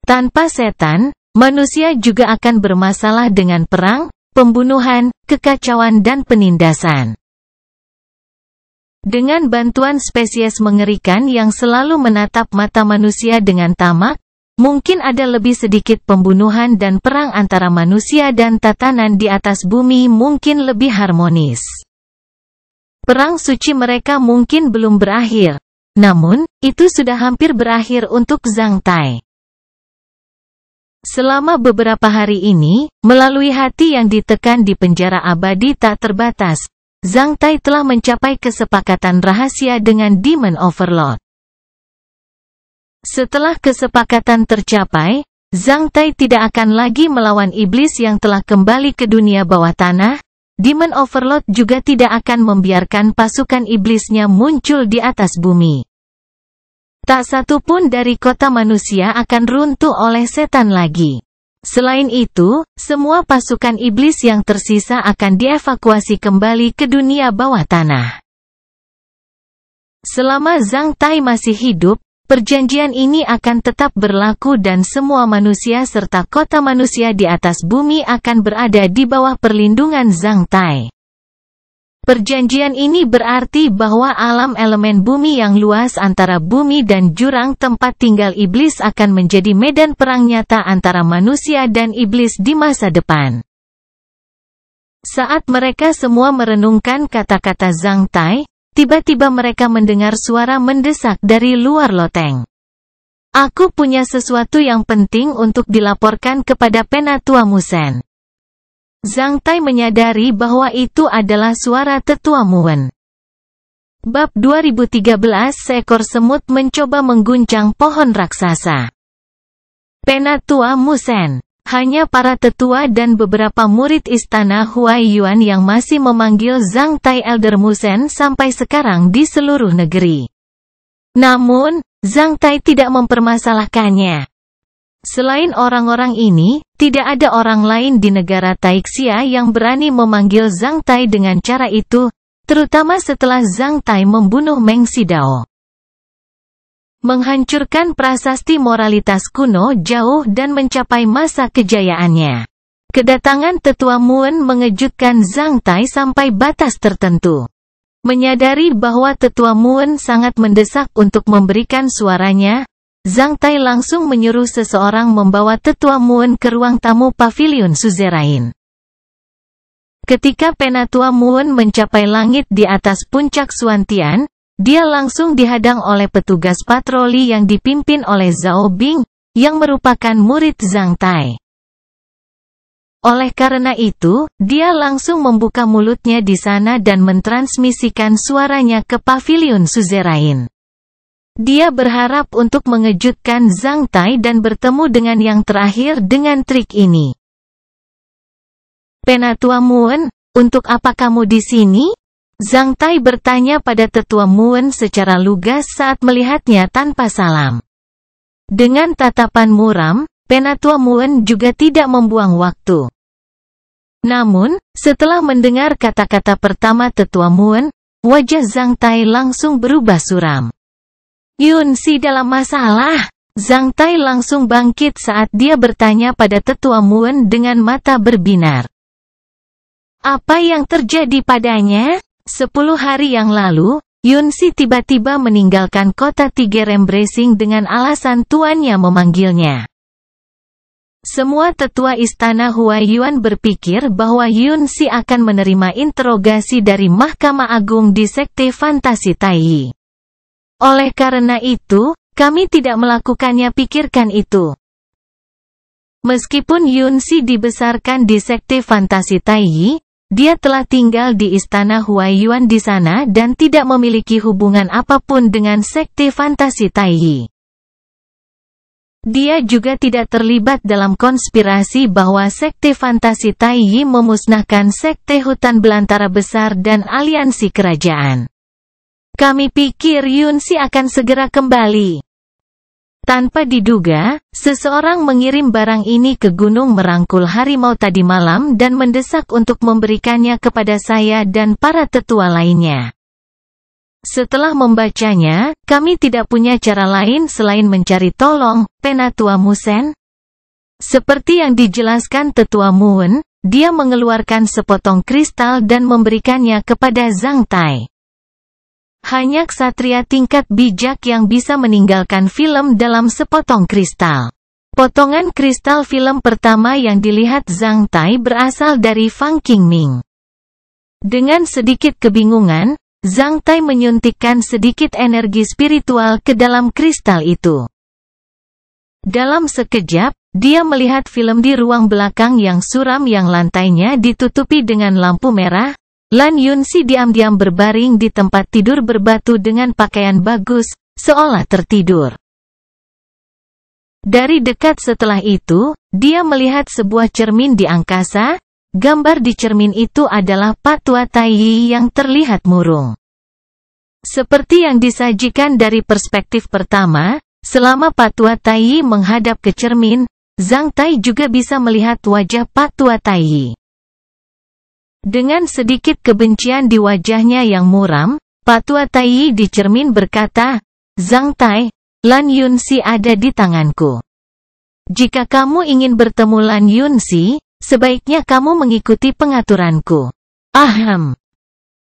Tanpa setan, manusia juga akan bermasalah dengan perang, pembunuhan, kekacauan dan penindasan. Dengan bantuan spesies mengerikan yang selalu menatap mata manusia dengan tamak, mungkin ada lebih sedikit pembunuhan dan perang antara manusia dan tatanan di atas bumi mungkin lebih harmonis. Perang suci mereka mungkin belum berakhir, namun, itu sudah hampir berakhir untuk Zhang Tai. Selama beberapa hari ini, melalui hati yang ditekan di penjara abadi tak terbatas, Zhang Tai telah mencapai kesepakatan rahasia dengan Demon Overlord. Setelah kesepakatan tercapai, Zhang Tai tidak akan lagi melawan iblis yang telah kembali ke dunia bawah tanah, Demon Overlord juga tidak akan membiarkan pasukan iblisnya muncul di atas bumi. Tak satu pun dari kota manusia akan runtuh oleh setan lagi. Selain itu, semua pasukan iblis yang tersisa akan dievakuasi kembali ke dunia bawah tanah. Selama Zhang Tai masih hidup, perjanjian ini akan tetap berlaku dan semua manusia serta kota manusia di atas bumi akan berada di bawah perlindungan Zhang Tai. Perjanjian ini berarti bahwa alam elemen bumi yang luas antara bumi dan jurang tempat tinggal iblis akan menjadi medan perang nyata antara manusia dan iblis di masa depan. Saat mereka semua merenungkan kata-kata Zhang Tai, tiba-tiba mereka mendengar suara mendesak dari luar loteng. Aku punya sesuatu yang penting untuk dilaporkan kepada Penatua Musen. Zhang Tai menyadari bahwa itu adalah suara Tetua Muen. Bab 2013 Seekor semut mencoba mengguncang pohon raksasa. Penatua Musen. Hanya para tetua dan beberapa murid istana Huaiyuan yang masih memanggil Zhang Tai Elder Musen sampai sekarang di seluruh negeri. Namun, Zhang Tai tidak mempermasalahkannya. Selain orang-orang ini, tidak ada orang lain di negara Taixia yang berani memanggil Zhang Tai dengan cara itu, terutama setelah Zhang Tai membunuh Meng Xidao. Menghancurkan prasasti moralitas kuno jauh dan mencapai masa kejayaannya. Kedatangan Tetua Muen mengejutkan Zhang Tai sampai batas tertentu. Menyadari bahwa Tetua Muen sangat mendesak untuk memberikan suaranya, Zhang Tai langsung menyuruh seseorang membawa Tetua Muen ke ruang tamu pavilion suzerain. Ketika Penatua Muen mencapai langit di atas puncak Xuantian, dia langsung dihadang oleh petugas patroli yang dipimpin oleh Zhao Bing, yang merupakan murid Zhang Tai. Oleh karena itu, dia langsung membuka mulutnya di sana dan mentransmisikan suaranya ke pavilion suzerain. Dia berharap untuk mengejutkan Zhang Tai dan bertemu dengan yang terakhir dengan trik ini. Penatua Muen, untuk apa kamu di sini? Zhang Tai bertanya pada Tetua Muen secara lugas saat melihatnya tanpa salam. Dengan tatapan muram, Penatua Muen juga tidak membuang waktu. Namun, setelah mendengar kata-kata pertama Tetua Muen, wajah Zhang Tai langsung berubah suram. Yun Si dalam masalah. Zhang Tai langsung bangkit saat dia bertanya pada Tetua Muen dengan mata berbinar. Apa yang terjadi padanya? 10 hari yang lalu, Yun Si tiba-tiba meninggalkan kota Tiger Embracing dengan alasan tuannya memanggilnya. Semua tetua istana Huaiyuan berpikir bahwa Yun Si akan menerima interogasi dari Mahkamah Agung di Sekte Fantasi Taiyi. Oleh karena itu, kami tidak melakukannya, pikirkan itu. Meskipun Yun Si dibesarkan di Sekte Fantasi Taiyi, dia telah tinggal di istana Huaiyuan di sana dan tidak memiliki hubungan apapun dengan Sekte Fantasi Taiyi. Dia juga tidak terlibat dalam konspirasi bahwa Sekte Fantasi Taiyi memusnahkan Sekte Hutan Belantara Besar dan aliansi kerajaan. Kami pikir Yun Si akan segera kembali. Tanpa diduga, seseorang mengirim barang ini ke gunung merangkul harimau tadi malam dan mendesak untuk memberikannya kepada saya dan para tetua lainnya. Setelah membacanya, kami tidak punya cara lain selain mencari tolong, Penatua Musen. Seperti yang dijelaskan Tetua Muen, dia mengeluarkan sepotong kristal dan memberikannya kepada Zhang Tai. Hanya ksatria tingkat bijak yang bisa meninggalkan film dalam sepotong kristal. Potongan kristal film pertama yang dilihat Zhang Tai berasal dari Fang Qingming. Dengan sedikit kebingungan, Zhang Tai menyuntikkan sedikit energi spiritual ke dalam kristal itu. Dalam sekejap, dia melihat film di ruang belakang yang suram yang lantainya ditutupi dengan lampu merah. Lan Yun Si diam-diam berbaring di tempat tidur berbatu dengan pakaian bagus, seolah tertidur. Dari dekat setelah itu, dia melihat sebuah cermin di angkasa, gambar di cermin itu adalah Pak Tua Taiyi yang terlihat murung. Seperti yang disajikan dari perspektif pertama, selama Pak Tua Taiyi menghadap ke cermin, Zhang Tai juga bisa melihat wajah Pak Tua Taiyi. Dengan sedikit kebencian di wajahnya yang muram, Pak Tua Taiyi di cermin berkata, "Zhang Tai, Lan Yunxi ada di tanganku. Jika kamu ingin bertemu Lan Yunxi, sebaiknya kamu mengikuti pengaturanku." Ahem.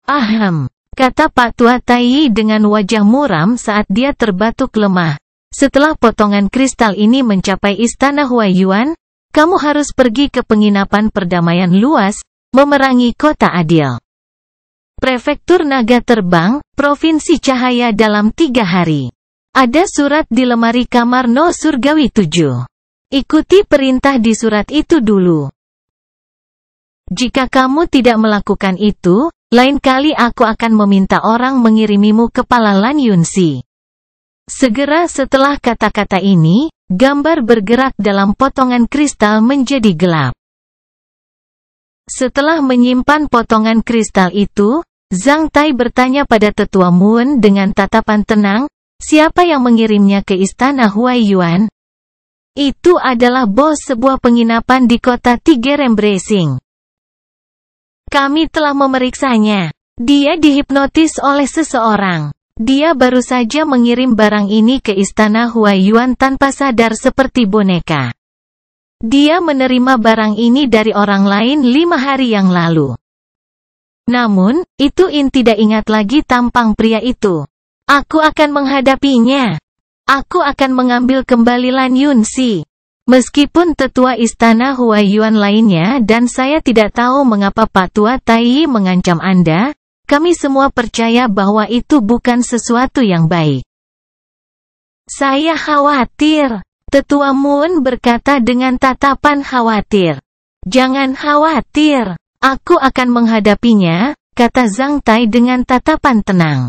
Ahem, kata Pak Tua Taiyi dengan wajah muram saat dia terbatuk lemah. "Setelah potongan kristal ini mencapai Istana Huaiyuan, kamu harus pergi ke penginapan perdamaian luas, memerangi kota adil. Prefektur Naga Terbang, Provinsi Cahaya dalam 3 hari. Ada surat di lemari kamar No Surgawi 7. Ikuti perintah di surat itu dulu. Jika kamu tidak melakukan itu, lain kali aku akan meminta orang mengirimimu kepala Lan Yunxi." Segera setelah kata-kata ini, gambar bergerak dalam potongan kristal menjadi gelap. Setelah menyimpan potongan kristal itu, Zhang Tai bertanya pada Tetua Moon dengan tatapan tenang, "Siapa yang mengirimnya ke Istana Huaiyuan?" "Itu adalah bos sebuah penginapan di kota Tiger Embracing. Kami telah memeriksanya. Dia dihipnotis oleh seseorang. Dia baru saja mengirim barang ini ke Istana Huaiyuan tanpa sadar seperti boneka. Dia menerima barang ini dari orang lain 5 hari yang lalu. Namun, itu tidak ingat lagi tampang pria itu. Aku akan menghadapinya. Aku akan mengambil kembali Lan Yunxi. Meskipun tetua Istana Huaiyuan lainnya dan saya tidak tahu mengapa Pak Tua Taiyi mengancam Anda, kami semua percaya bahwa itu bukan sesuatu yang baik." "Saya khawatir," Tetua Moon berkata dengan tatapan khawatir. "Jangan khawatir, aku akan menghadapinya," kata Zhang Tai dengan tatapan tenang.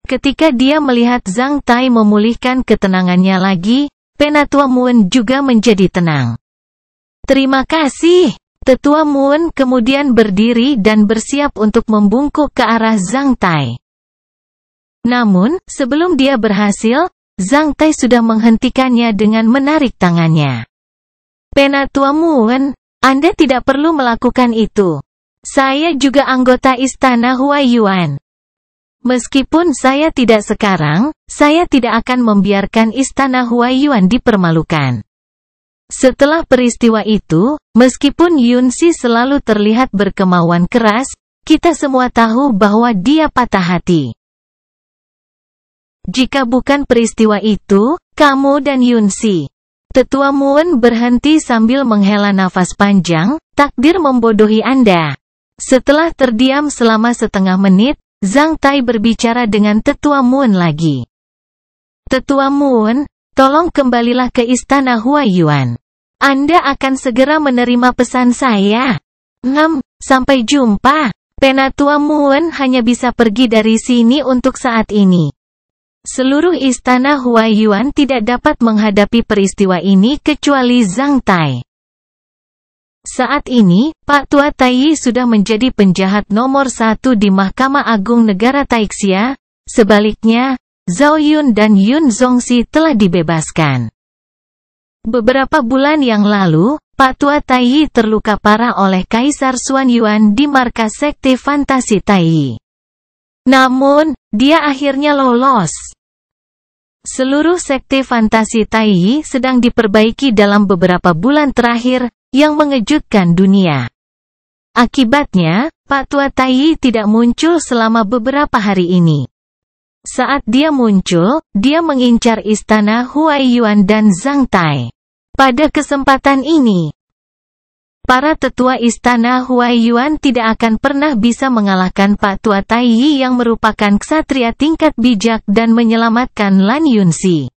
Ketika dia melihat Zhang Tai memulihkan ketenangannya lagi, Penatua Moon juga menjadi tenang. "Terima kasih." Tetua Moon kemudian berdiri dan bersiap untuk membungkuk ke arah Zhang Tai. Namun, sebelum dia berhasil, Zhang Tai sudah menghentikannya dengan menarik tangannya. "Penatua Moon, Anda tidak perlu melakukan itu. Saya juga anggota Istana Huaiyuan. Meskipun saya tidak sekarang, saya tidak akan membiarkan Istana Huaiyuan dipermalukan." Setelah peristiwa itu, meskipun Yunxi selalu terlihat berkemauan keras, kita semua tahu bahwa dia patah hati. "Jika bukan peristiwa itu, kamu dan Yunxi." Tetua Moon berhenti sambil menghela nafas panjang, "Takdir membodohi Anda." Setelah terdiam selama setengah menit, Zhang Tai berbicara dengan Tetua Moon lagi. "Tetua Moon, tolong kembalilah ke Istana Huaiyuan. Anda akan segera menerima pesan saya." Sampai jumpa." Penatua Moon hanya bisa pergi dari sini untuk saat ini. Seluruh Istana Huaiyuan tidak dapat menghadapi peristiwa ini kecuali Zhang Tai. Saat ini, Pak Tua Taiyi sudah menjadi penjahat nomor 1 di Mahkamah Agung Negara Taixia. Sebaliknya, Zhao Yun dan Yun Zongxi telah dibebaskan. Beberapa bulan yang lalu, Pak Tua Taiyi terluka parah oleh Kaisar Xuanyuan di markas Sekte Fantasi Taiyi. Namun, dia akhirnya lolos. Seluruh Sekte Fantasi Taiyi sedang diperbaiki dalam beberapa bulan terakhir, yang mengejutkan dunia. Akibatnya, Pak Tua Taiyi tidak muncul selama beberapa hari ini. Saat dia muncul, dia mengincar Istana Huaiyuan dan Zhang Tai. Pada kesempatan ini, para tetua Istana Huaiyuan tidak akan pernah bisa mengalahkan Pak Tua Taiyi yang merupakan ksatria tingkat bijak dan menyelamatkan Lan Yunxi.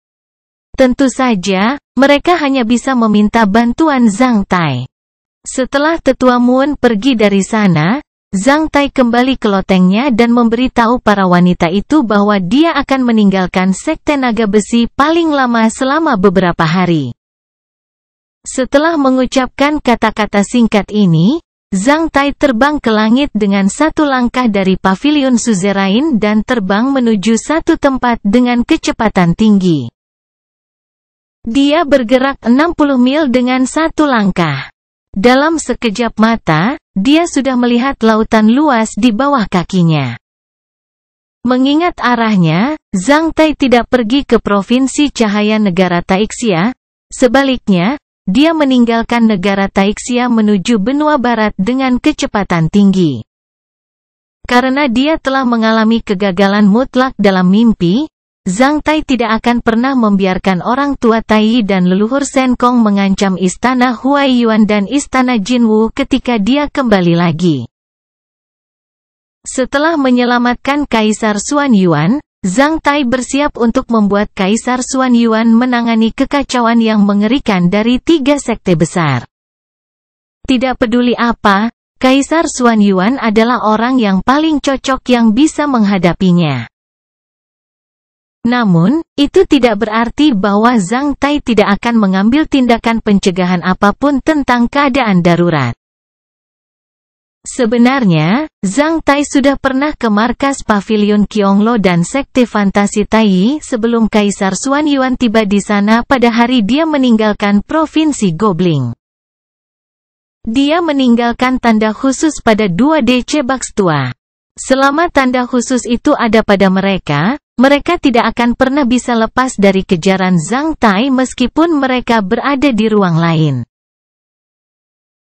Tentu saja, mereka hanya bisa meminta bantuan Zhang Tai. Setelah Tetua Moon pergi dari sana, Zhang Tai kembali ke lotengnya dan memberitahu para wanita itu bahwa dia akan meninggalkan Sekte Naga Besi paling lama selama beberapa hari. Setelah mengucapkan kata-kata singkat ini, Zhang Tai terbang ke langit dengan satu langkah dari pavilion suzerain dan terbang menuju satu tempat dengan kecepatan tinggi. Dia bergerak 60 mil dengan satu langkah. Dalam sekejap mata, dia sudah melihat lautan luas di bawah kakinya. Mengingat arahnya, Zhang Tai tidak pergi ke provinsi cahaya negara Taixia. Sebaliknya, dia meninggalkan negara Taixia menuju benua barat dengan kecepatan tinggi. Karena dia telah mengalami kegagalan mutlak dalam mimpi, Zhang Tai tidak akan pernah membiarkan orang tua Tai dan leluhur Shen Kong mengancam istana Huaiyuan dan istana Jinwu ketika dia kembali lagi. Setelah menyelamatkan Kaisar Xuan Yuan, Zhang Tai bersiap untuk membuat Kaisar Xuan Yuan menangani kekacauan yang mengerikan dari 3 sekte besar. Tidak peduli apa, Kaisar Xuan Yuan adalah orang yang paling cocok yang bisa menghadapinya. Namun, itu tidak berarti bahwa Zhang Tai tidak akan mengambil tindakan pencegahan apapun tentang keadaan darurat. Sebenarnya, Zhang Tai sudah pernah ke markas pavilion Qionglo dan sekte fantasi Tai sebelum Kaisar Xuan Yuan tiba di sana pada hari dia meninggalkan provinsi Gobling. Dia meninggalkan tanda khusus pada 2 DC Bakstua. Selama tanda khusus itu ada pada mereka, mereka tidak akan pernah bisa lepas dari kejaran Zhang Tai meskipun mereka berada di ruang lain.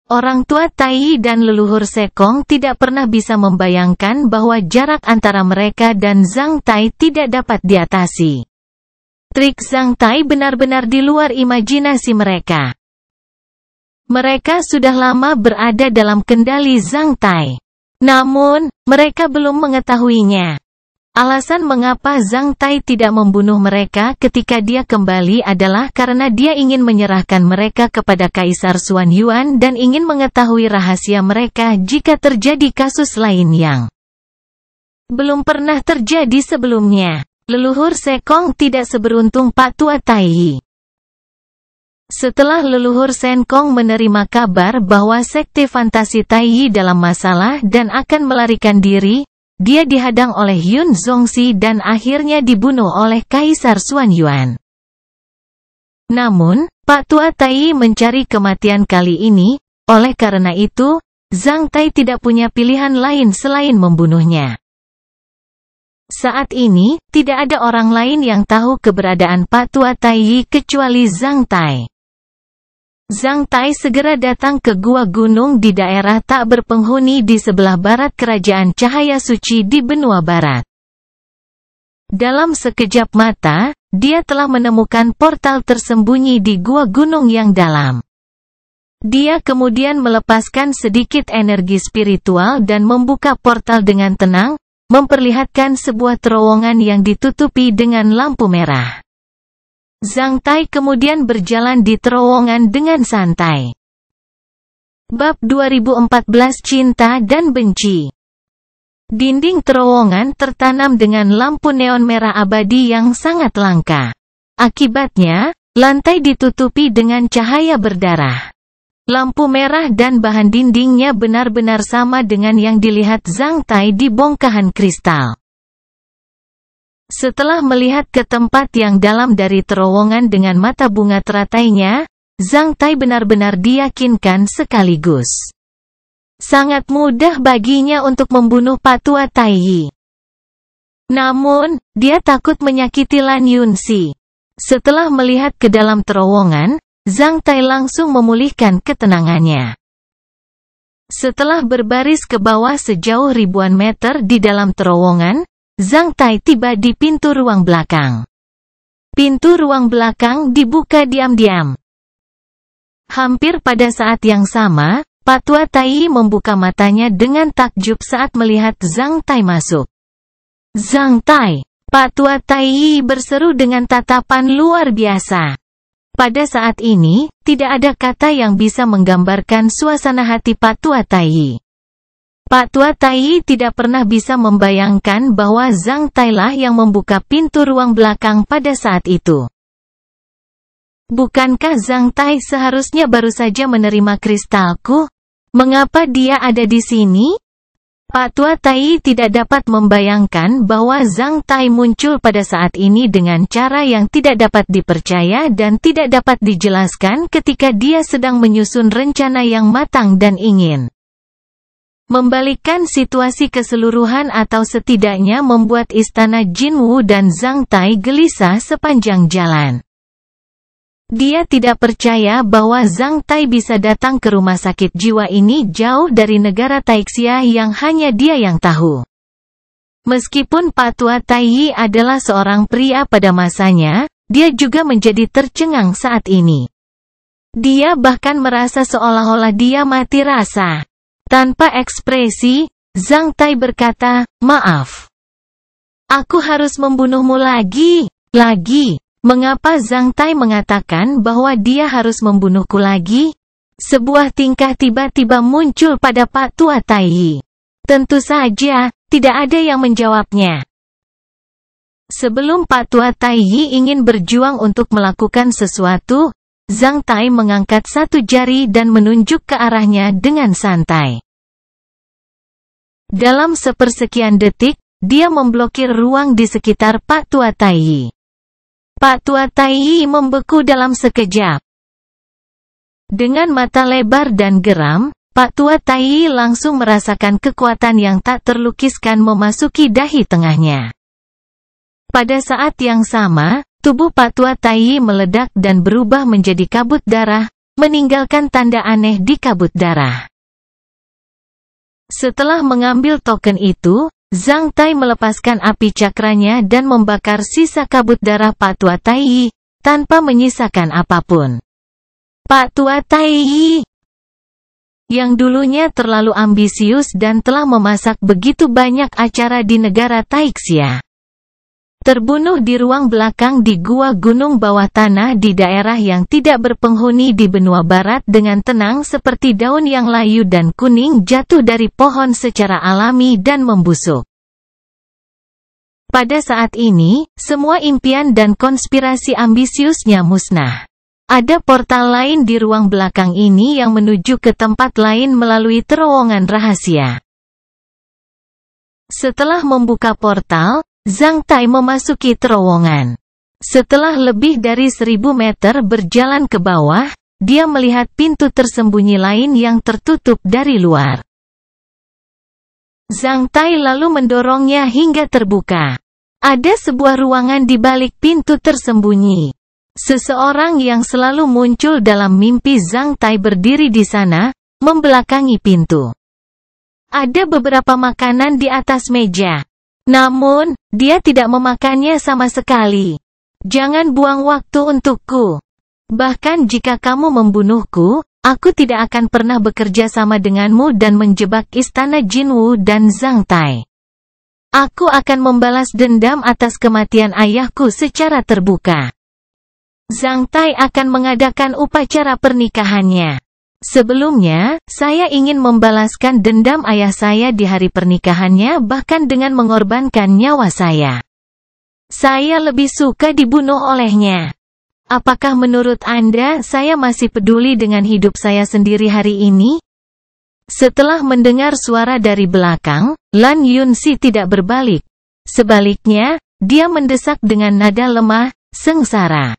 Orang tua Tai dan leluhur Sekong tidak pernah bisa membayangkan bahwa jarak antara mereka dan Zhang Tai tidak dapat diatasi. Trik Zhang Tai benar-benar di luar imajinasi mereka. Mereka sudah lama berada dalam kendali Zhang Tai. Namun, mereka belum mengetahuinya. Alasan mengapa Zhang Tai tidak membunuh mereka ketika dia kembali adalah karena dia ingin menyerahkan mereka kepada Kaisar Xuan Yuan dan ingin mengetahui rahasia mereka jika terjadi kasus lain yang belum pernah terjadi sebelumnya. Leluhur Sekong tidak seberuntung Pak Tua Tai. Setelah leluhur Shen Kong menerima kabar bahwa sekte fantasi Tai dalam masalah dan akan melarikan diri, dia dihadang oleh Yun Zongxi dan akhirnya dibunuh oleh Kaisar Xuan Yuan. Namun, Pak Tua Tai mencari kematian kali ini, oleh karena itu, Zhang Tai tidak punya pilihan lain selain membunuhnya. Saat ini, tidak ada orang lain yang tahu keberadaan Pak Tua Tai kecuali Zhang Tai. Zhang Tai segera datang ke gua gunung di daerah tak berpenghuni di sebelah barat kerajaan cahaya suci di benua barat. Dalam sekejap mata, dia telah menemukan portal tersembunyi di gua gunung yang dalam. Dia kemudian melepaskan sedikit energi spiritual dan membuka portal dengan tenang, memperlihatkan sebuah terowongan yang ditutupi dengan lampu merah. Zhang Tai kemudian berjalan di terowongan dengan santai. Bab 2014 Cinta dan Benci. Dinding terowongan tertanam dengan lampu neon merah abadi yang sangat langka. Akibatnya, lantai ditutupi dengan cahaya berdarah. Lampu merah dan bahan dindingnya benar-benar sama dengan yang dilihat Zhang Tai di bongkahan kristal. Setelah melihat ke tempat yang dalam dari terowongan dengan mata bunga teratainya, Zhang Tai benar-benar diyakinkan sekaligus. Sangat mudah baginya untuk membunuh Pak Tua Tai. Namun, dia takut menyakiti Lan Yunxi. Setelah melihat ke dalam terowongan, Zhang Tai langsung memulihkan ketenangannya. Setelah berbaris ke bawah sejauh ribuan meter di dalam terowongan, Zhang Tai tiba di pintu ruang belakang. Pintu ruang belakang dibuka diam-diam. Hampir pada saat yang sama, Pak Tua Tai membuka matanya dengan takjub saat melihat Zhang Tai masuk. Zhang Tai, Pak Tua Tai berseru dengan tatapan luar biasa. Pada saat ini, tidak ada kata yang bisa menggambarkan suasana hati Pak Tua Tai. Pak Tua Tai tidak pernah bisa membayangkan bahwa Zhang Tai lah yang membuka pintu ruang belakang pada saat itu. Bukankah Zhang Tai seharusnya baru saja menerima kristalku? Mengapa dia ada di sini? Pak Tua Tai tidak dapat membayangkan bahwa Zhang Tai muncul pada saat ini dengan cara yang tidak dapat dipercaya dan tidak dapat dijelaskan ketika dia sedang menyusun rencana yang matang dan ingin membalikkan situasi keseluruhan atau setidaknya membuat istana Jinwu dan Zhang Tai gelisah sepanjang jalan. Dia tidak percaya bahwa Zhang Tai bisa datang ke rumah sakit jiwa ini jauh dari negara Taixia yang hanya dia yang tahu. Meskipun Pak Tua Tai adalah seorang pria pada masanya, dia juga menjadi tercengang saat ini. Dia bahkan merasa seolah-olah dia mati rasa. Tanpa ekspresi, Zhang Tai berkata, "Maaf. Aku harus membunuhmu lagi. Mengapa Zhang Tai mengatakan bahwa dia harus membunuhku lagi? Sebuah tingkah tiba-tiba muncul pada Pak Tua Tai. Tentu saja, tidak ada yang menjawabnya. Sebelum Pak Tua Tai ingin berjuang untuk melakukan sesuatu, Zhang Tai mengangkat satu jari dan menunjuk ke arahnya dengan santai. Dalam sepersekian detik, dia memblokir ruang di sekitar Pak Tua Tai. Pak Tua Tai membeku dalam sekejap. Dengan mata lebar dan geram, Pak Tua Tai langsung merasakan kekuatan yang tak terlukiskan memasuki dahi tengahnya. Pada saat yang sama, tubuh Pak Tua Tai meledak dan berubah menjadi kabut darah, meninggalkan tanda aneh di kabut darah. Setelah mengambil token itu, Zhang Tai melepaskan api cakranya dan membakar sisa kabut darah Pak Tua Tai, tanpa menyisakan apapun. Pak Tua Tai, yang dulunya terlalu ambisius dan telah memasak begitu banyak acara di negara Taixia, terbunuh di ruang belakang di gua gunung bawah tanah di daerah yang tidak berpenghuni di benua barat dengan tenang seperti daun yang layu dan kuning jatuh dari pohon secara alami dan membusuk. Pada saat ini, semua impian dan konspirasi ambisiusnya musnah. Ada portal lain di ruang belakang ini yang menuju ke tempat lain melalui terowongan rahasia. Setelah membuka portal, Zhang Tai memasuki terowongan. Setelah lebih dari 1000 meter berjalan ke bawah, dia melihat pintu tersembunyi lain yang tertutup dari luar. Zhang Tai lalu mendorongnya hingga terbuka. Ada sebuah ruangan di balik pintu tersembunyi. Seseorang yang selalu muncul dalam mimpi Zhang Tai berdiri di sana, membelakangi pintu. Ada beberapa makanan di atas meja. Namun, dia tidak memakannya sama sekali. Jangan buang waktu untukku. Bahkan jika kamu membunuhku, aku tidak akan pernah bekerja sama denganmu dan menjebak istana Jinwu dan Zhang Tai. Aku akan membalas dendam atas kematian ayahku secara terbuka. Zhang Tai akan mengadakan upacara pernikahannya. Sebelumnya, saya ingin membalaskan dendam ayah saya di hari pernikahannya bahkan dengan mengorbankan nyawa saya. Saya lebih suka dibunuh olehnya. Apakah menurut Anda saya masih peduli dengan hidup saya sendiri hari ini? Setelah mendengar suara dari belakang, Lan Yunxi tidak berbalik. Sebaliknya, dia mendesak dengan nada lemah, sengsara,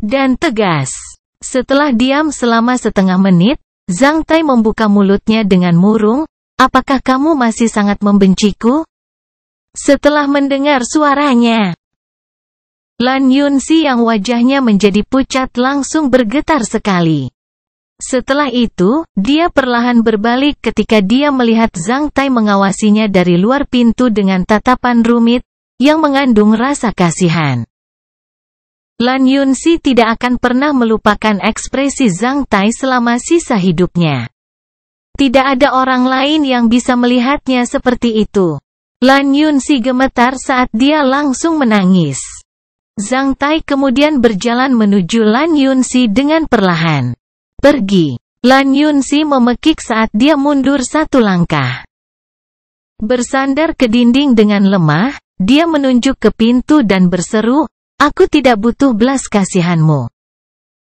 dan tegas. Setelah diam selama setengah menit, Zhang Tai membuka mulutnya dengan murung, "Apakah kamu masih sangat membenciku?" Setelah mendengar suaranya, Lan Yunxi yang wajahnya menjadi pucat langsung bergetar sekali. Setelah itu, dia perlahan berbalik ketika dia melihat Zhang Tai mengawasinya dari luar pintu dengan tatapan rumit, yang mengandung rasa kasihan. Lan Yunxi tidak akan pernah melupakan ekspresi Zhang Tai selama sisa hidupnya. Tidak ada orang lain yang bisa melihatnya seperti itu. Lan Yunxi gemetar saat dia langsung menangis. Zhang Tai kemudian berjalan menuju Lan Yunxi dengan perlahan. "Pergi." Lan Yunxi memekik saat dia mundur satu langkah. Bersandar ke dinding dengan lemah, dia menunjuk ke pintu dan berseru, Aku tidak butuh belas kasihanmu.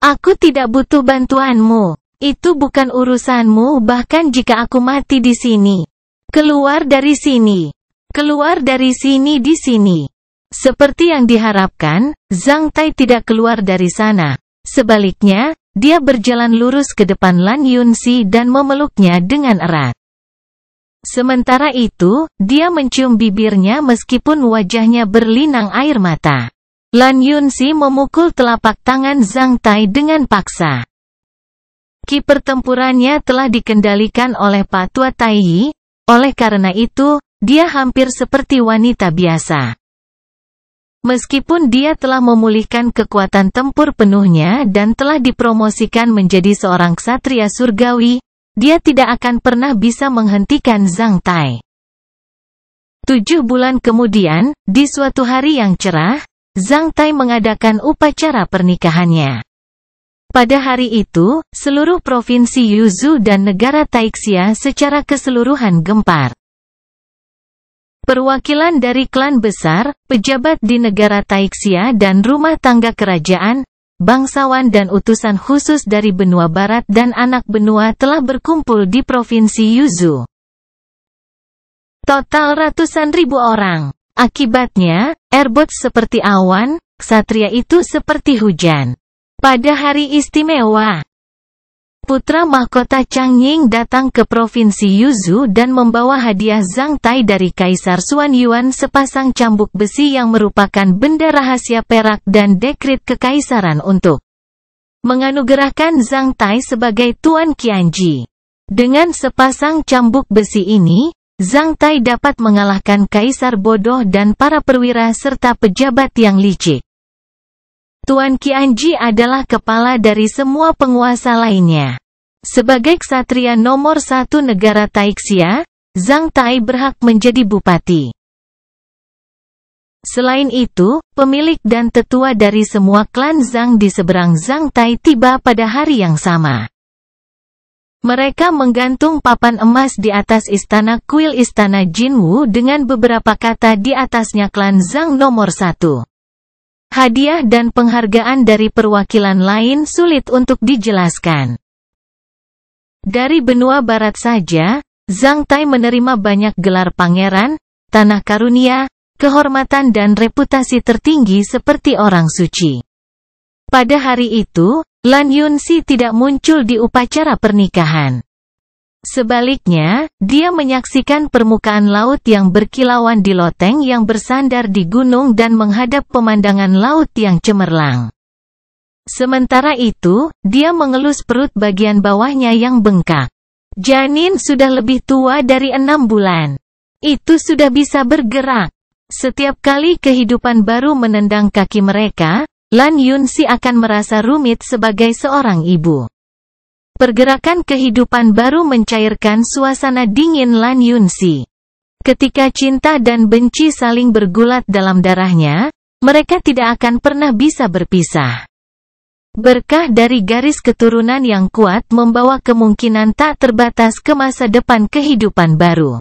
Aku tidak butuh bantuanmu. Itu bukan urusanmu bahkan jika aku mati di sini. Keluar dari sini. Keluar dari sini di sini. Seperti yang diharapkan, Zhang Tai tidak keluar dari sana. Sebaliknya, dia berjalan lurus ke depan Lan Yunxi dan memeluknya dengan erat. Sementara itu, dia mencium bibirnya meskipun wajahnya berlinang air mata. Lan Yunxi memukul telapak tangan Zhang Tai dengan paksa. Ki pertempurannya telah dikendalikan oleh Patua Taiyi, oleh karena itu, dia hampir seperti wanita biasa. Meskipun dia telah memulihkan kekuatan tempur penuhnya dan telah dipromosikan menjadi seorang ksatria surgawi, dia tidak akan pernah bisa menghentikan Zhang Tai. 7 bulan kemudian, di suatu hari yang cerah, Zhang Tai mengadakan upacara pernikahannya. Pada hari itu, seluruh provinsi Yuzhou dan negara Taixia secara keseluruhan gempar. Perwakilan dari klan besar, pejabat di negara Taixia dan rumah tangga kerajaan, bangsawan dan utusan khusus dari benua barat dan anak benua telah berkumpul di provinsi Yuzhou. Total ratusan ribu orang. Akibatnya, erbot seperti awan, ksatria itu seperti hujan. Pada hari istimewa, putra mahkota Changying datang ke provinsi Yuzhou dan membawa hadiah Zhang Tai dari Kaisar Xuan Yuan, sepasang cambuk besi yang merupakan benda rahasia perak dan dekret kekaisaran untuk menganugerahkan Zhang Tai sebagai Tuan Qianji. Dengan sepasang cambuk besi ini, Zhang Tai dapat mengalahkan kaisar bodoh dan para perwira serta pejabat yang licik. Tuan Qianji adalah kepala dari semua penguasa lainnya. Sebagai ksatria nomor 1 negara Taixia, Zhang Tai berhak menjadi bupati. Selain itu, pemilik dan tetua dari semua klan Zhang di seberang Zhang Tai tiba pada hari yang sama. Mereka menggantung papan emas di atas istana kuil istana Jinwu dengan beberapa kata di atasnya klan Zhang nomor 1. Hadiah dan penghargaan dari perwakilan lain sulit untuk dijelaskan. Dari benua barat saja, Zhang Tai menerima banyak gelar pangeran, tanah karunia, kehormatan dan reputasi tertinggi seperti orang suci. Pada hari itu, Lan Yunxi tidak muncul di upacara pernikahan. Sebaliknya, dia menyaksikan permukaan laut yang berkilauan di loteng yang bersandar di gunung dan menghadap pemandangan laut yang cemerlang. Sementara itu, dia mengelus perut bagian bawahnya yang bengkak. Janin sudah lebih tua dari 6 bulan. Itu sudah bisa bergerak. Setiap kali kehidupan baru menendang kaki mereka, Lan Yunxi akan merasa rumit sebagai seorang ibu. Pergerakan kehidupan baru mencairkan suasana dingin Lan Yunxi. Ketika cinta dan benci saling bergulat dalam darahnya, mereka tidak akan pernah bisa berpisah. Berkah dari garis keturunan yang kuat membawa kemungkinan tak terbatas ke masa depan kehidupan baru.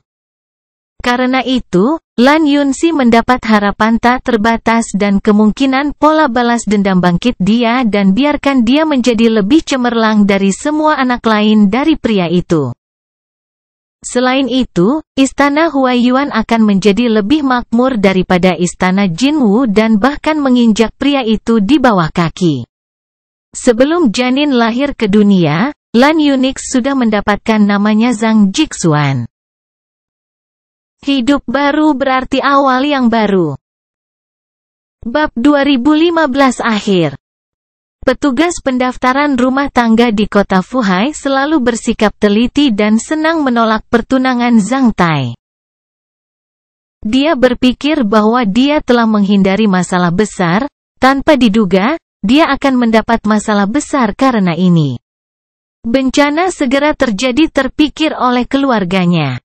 Karena itu, Lan Yunxi mendapat harapan tak terbatas dan kemungkinan pola balas dendam bangkit dia dan biarkan dia menjadi lebih cemerlang dari semua anak lain dari pria itu. Selain itu, istana Huaiyuan akan menjadi lebih makmur daripada istana Jinwu dan bahkan menginjak pria itu di bawah kaki. Sebelum janin lahir ke dunia, Lan Yunix sudah mendapatkan namanya Zhang Jixuan. Hidup baru berarti awal yang baru. Bab 2015 akhir. Petugas pendaftaran rumah tangga di kota Fuhai selalu bersikap teliti dan senang menolak pertunangan Zhang Tai. Dia berpikir bahwa dia telah menghindari masalah besar, tanpa diduga, dia akan mendapat masalah besar karena ini. Bencana segera terjadi terpikir oleh keluarganya.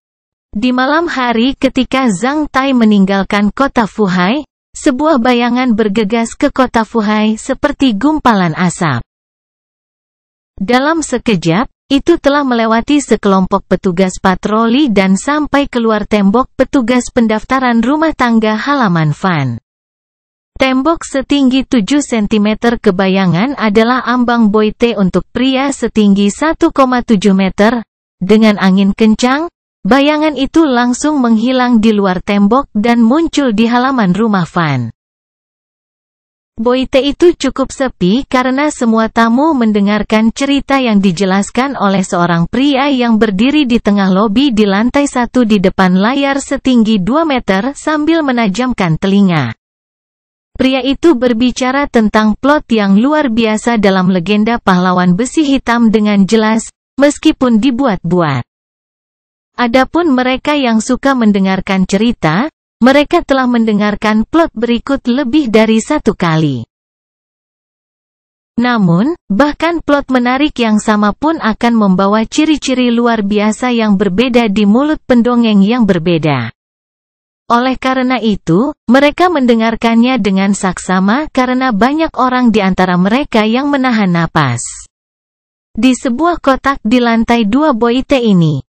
Di malam hari ketika Zhang Tai meninggalkan kota Fuhai, sebuah bayangan bergegas ke kota Fuhai seperti gumpalan asap. Dalam sekejap, itu telah melewati sekelompok petugas patroli dan sampai keluar tembok petugas pendaftaran rumah tangga halaman Fan. Tembok setinggi 7 cm kebayangan adalah ambang Boite untuk pria setinggi 1,7 meter. Dengan angin kencang, bayangan itu langsung menghilang di luar tembok dan muncul di halaman rumah Van. Boite itu cukup sepi karena semua tamu mendengarkan cerita yang dijelaskan oleh seorang pria yang berdiri di tengah lobi di lantai 1 di depan layar setinggi 2 meter sambil menajamkan telinga. Pria itu berbicara tentang plot yang luar biasa dalam legenda pahlawan besi hitam dengan jelas, meskipun dibuat-buat. Adapun mereka yang suka mendengarkan cerita, mereka telah mendengarkan plot berikut lebih dari 1 kali. Namun, bahkan plot menarik yang sama pun akan membawa ciri-ciri luar biasa yang berbeda di mulut pendongeng yang berbeda. Oleh karena itu, mereka mendengarkannya dengan saksama karena banyak orang di antara mereka yang menahan napas. Di sebuah kotak di lantai 2 Boite ini,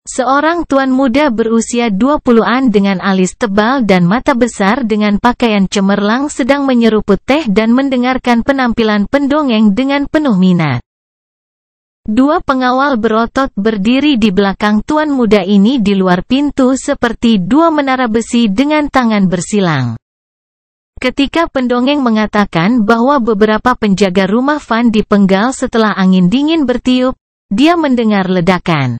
seorang tuan muda berusia 20-an dengan alis tebal dan mata besar dengan pakaian cemerlang sedang menyeruput teh dan mendengarkan penampilan pendongeng dengan penuh minat. 2 pengawal berotot berdiri di belakang tuan muda ini di luar pintu seperti 2 menara besi dengan tangan bersilang. Ketika pendongeng mengatakan bahwa beberapa penjaga rumah Van dipenggal setelah angin dingin bertiup, dia mendengar ledakan.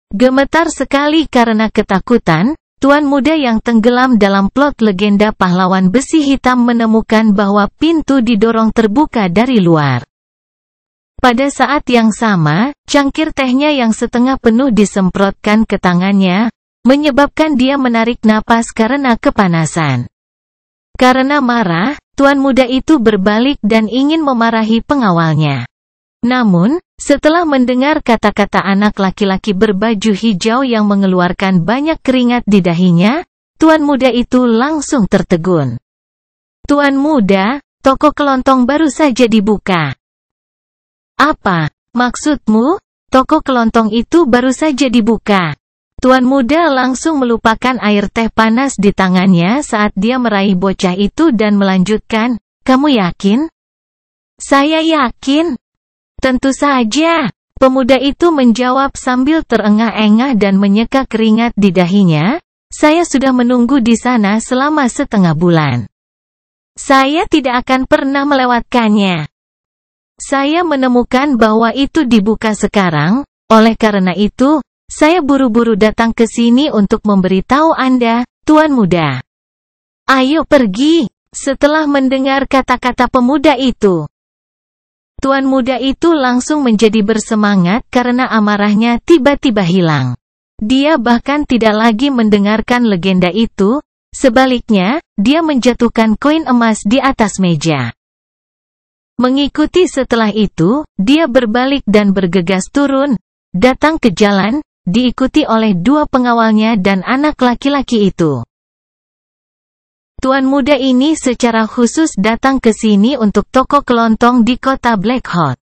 Gemetar sekali karena ketakutan, tuan muda yang tenggelam dalam plot legenda pahlawan besi hitam menemukan bahwa pintu didorong terbuka dari luar. Pada saat yang sama, cangkir tehnya yang setengah penuh disemprotkan ke tangannya, menyebabkan dia menarik napas karena kepanasan. Karena marah, tuan muda itu berbalik dan ingin memarahi pengawalnya. Namun, setelah mendengar kata-kata anak laki-laki berbaju hijau yang mengeluarkan banyak keringat di dahinya, tuan muda itu langsung tertegun. "Tuan muda, toko kelontong baru saja dibuka." "Apa maksudmu? Toko kelontong itu baru saja dibuka?" Tuan muda langsung melupakan air teh panas di tangannya saat dia meraih bocah itu dan melanjutkan, "Kamu yakin?" "Saya yakin." "Tentu saja." Pemuda itu menjawab sambil terengah-engah dan menyeka keringat di dahinya, "Saya sudah menunggu di sana selama setengah bulan. Saya tidak akan pernah melewatkannya. Saya menemukan bahwa itu dibuka sekarang, oleh karena itu, saya buru-buru datang ke sini untuk memberitahu Anda, Tuan Muda." "Ayo pergi." Setelah mendengar kata-kata pemuda itu, Tuan muda itu langsung menjadi bersemangat karena amarahnya tiba-tiba hilang. Dia bahkan tidak lagi mendengarkan legenda itu, sebaliknya, dia menjatuhkan koin emas di atas meja. Mengikuti setelah itu, dia berbalik dan bergegas turun, datang ke jalan, diikuti oleh 2 pengawalnya dan anak laki-laki itu. Tuan muda ini secara khusus datang ke sini untuk toko kelontong di kota Black Hawk.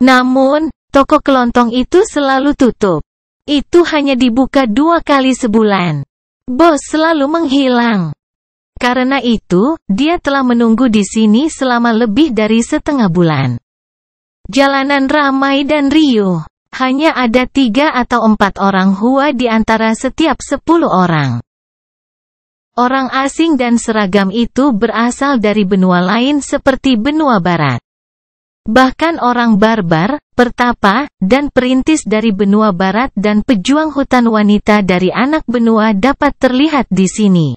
Namun, toko kelontong itu selalu tutup. Itu hanya dibuka 2 kali sebulan. Bos selalu menghilang. Karena itu, dia telah menunggu di sini selama lebih dari setengah bulan. Jalanan ramai dan riuh. Hanya ada 3 atau 4 orang Hua di antara setiap 10 orang. Orang asing dan seragam itu berasal dari benua lain seperti benua barat. Bahkan orang barbar, pertapa, dan perintis dari benua barat dan pejuang hutan wanita dari anak benua dapat terlihat di sini.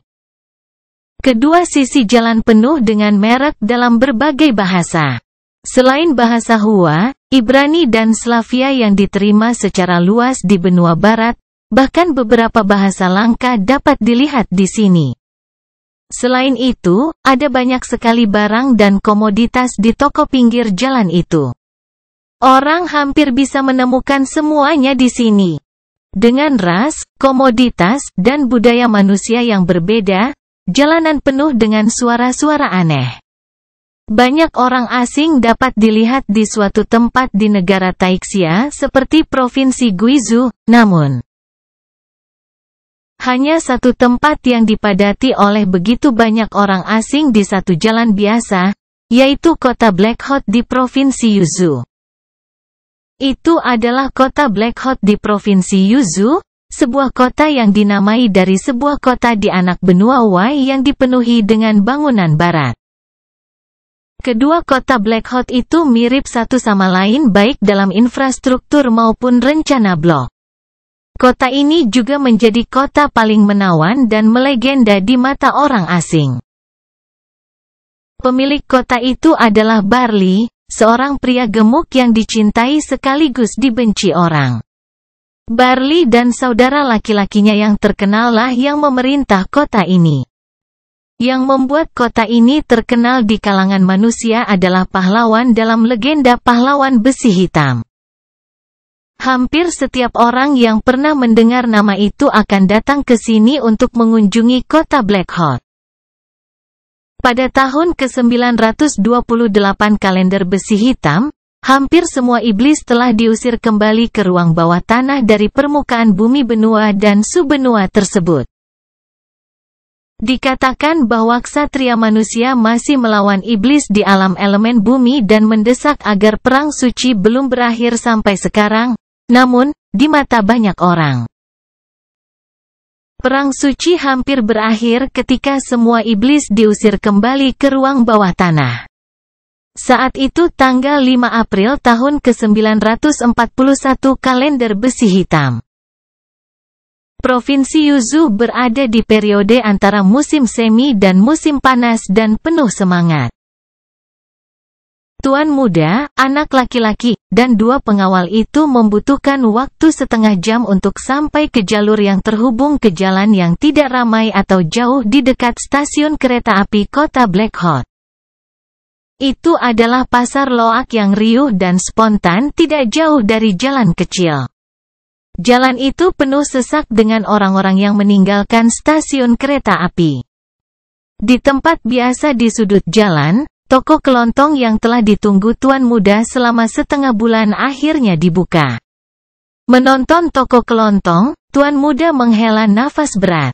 Kedua sisi jalan penuh dengan merek dalam berbagai bahasa. Selain bahasa Hua, Ibrani dan Slavia yang diterima secara luas di benua barat, bahkan beberapa bahasa langka dapat dilihat di sini. Selain itu, ada banyak sekali barang dan komoditas di toko pinggir jalan itu. Orang hampir bisa menemukan semuanya di sini. Dengan ras, komoditas, dan budaya manusia yang berbeda, jalanan penuh dengan suara-suara aneh. Banyak orang asing dapat dilihat di suatu tempat di negara Taixia seperti Provinsi Guizhou, namun Hanya satu tempat yang dipadati oleh begitu banyak orang asing di satu jalan biasa, yaitu kota Black Hawk di Provinsi Yuzhou. Itu adalah kota Black Hawk di Provinsi Yuzhou, sebuah kota yang dinamai dari sebuah kota di anak benua Wei yang dipenuhi dengan bangunan barat. Kedua kota Black Hawk itu mirip satu sama lain baik dalam infrastruktur maupun rencana blok. Kota ini juga menjadi kota paling menawan dan melegenda di mata orang asing. Pemilik kota itu adalah Barley, seorang pria gemuk yang dicintai sekaligus dibenci orang. Barley dan saudara laki-lakinya yang terkenal lah yang memerintah kota ini. Yang membuat kota ini terkenal di kalangan manusia adalah pahlawan dalam legenda pahlawan besi hitam. Hampir setiap orang yang pernah mendengar nama itu akan datang ke sini untuk mengunjungi kota Black Hawk. Pada tahun ke-928 kalender besi hitam, hampir semua iblis telah diusir kembali ke ruang bawah tanah dari permukaan bumi benua dan subbenua tersebut. Dikatakan bahwa ksatria manusia masih melawan iblis di alam elemen bumi dan mendesak agar perang suci belum berakhir sampai sekarang, namun, di mata banyak orang, perang suci hampir berakhir ketika semua iblis diusir kembali ke ruang bawah tanah. Saat itu tanggal 5 April tahun ke-941 kalender besi hitam. Provinsi Yuzhou berada di periode antara musim semi dan musim panas dan penuh semangat. Tuan muda, anak laki-laki, dan dua pengawal itu membutuhkan waktu setengah jam untuk sampai ke jalur yang terhubung ke jalan yang tidak ramai atau jauh di dekat stasiun kereta api kota Black Hawk. Itu adalah pasar loak yang riuh dan spontan tidak jauh dari jalan kecil. Jalan itu penuh sesak dengan orang-orang yang meninggalkan stasiun kereta api. Di tempat biasa di sudut jalan, toko kelontong yang telah ditunggu tuan muda selama setengah bulan akhirnya dibuka. Menonton toko kelontong, tuan muda menghela nafas berat.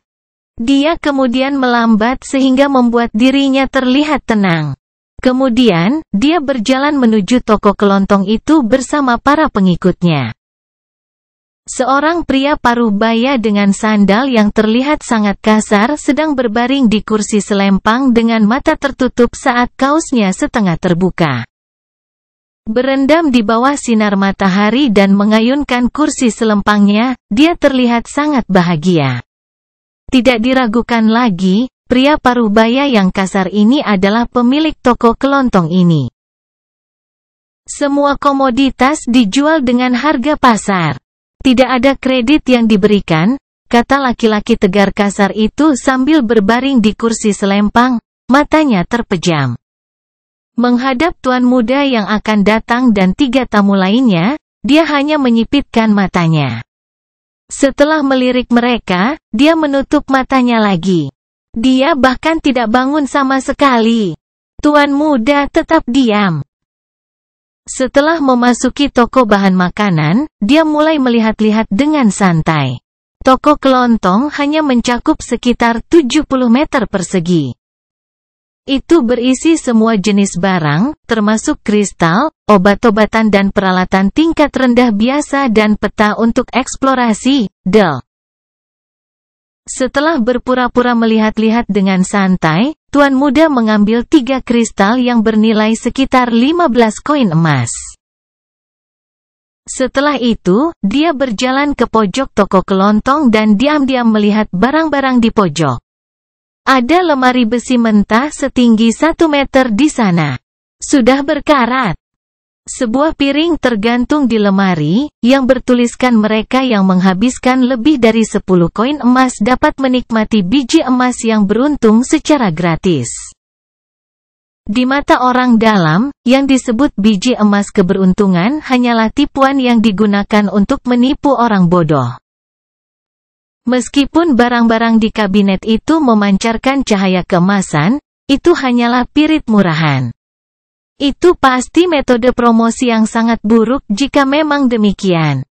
Dia kemudian melambat sehingga membuat dirinya terlihat tenang. Kemudian, dia berjalan menuju toko kelontong itu bersama para pengikutnya. Seorang pria paruh baya dengan sandal yang terlihat sangat kasar sedang berbaring di kursi selempang dengan mata tertutup saat kaosnya setengah terbuka. Berendam di bawah sinar matahari dan mengayunkan kursi selempangnya, dia terlihat sangat bahagia. Tidak diragukan lagi, pria paruh baya yang kasar ini adalah pemilik toko kelontong ini. Semua komoditas dijual dengan harga pasar. Tidak ada kredit yang diberikan, kata laki-laki tegar kasar itu sambil berbaring di kursi selempang, matanya terpejam. Menghadap tuan muda yang akan datang dan tiga tamu lainnya, dia hanya menyipitkan matanya. Setelah melirik mereka, dia menutup matanya lagi. Dia bahkan tidak bangun sama sekali. Tuan muda tetap diam. Setelah memasuki toko bahan makanan, dia mulai melihat-lihat dengan santai. Toko kelontong hanya mencakup sekitar 70 meter persegi. Itu berisi semua jenis barang, termasuk kristal, obat-obatan dan peralatan tingkat rendah biasa dan peta untuk eksplorasi, Setelah berpura-pura melihat-lihat dengan santai, tuan muda mengambil 3 kristal yang bernilai sekitar 15 koin emas. Setelah itu, dia berjalan ke pojok toko kelontong dan diam-diam melihat barang-barang di pojok. Ada lemari besi mentah setinggi 1 meter di sana. Sudah berkarat. Sebuah piring tergantung di lemari, yang bertuliskan mereka yang menghabiskan lebih dari 10 koin emas dapat menikmati biji emas yang beruntung secara gratis. Di mata orang dalam, yang disebut biji emas keberuntungan hanyalah tipuan yang digunakan untuk menipu orang bodoh. Meskipun barang-barang di kabinet itu memancarkan cahaya keemasan, itu hanyalah pirit murahan. Itu pasti metode promosi yang sangat buruk jika memang demikian.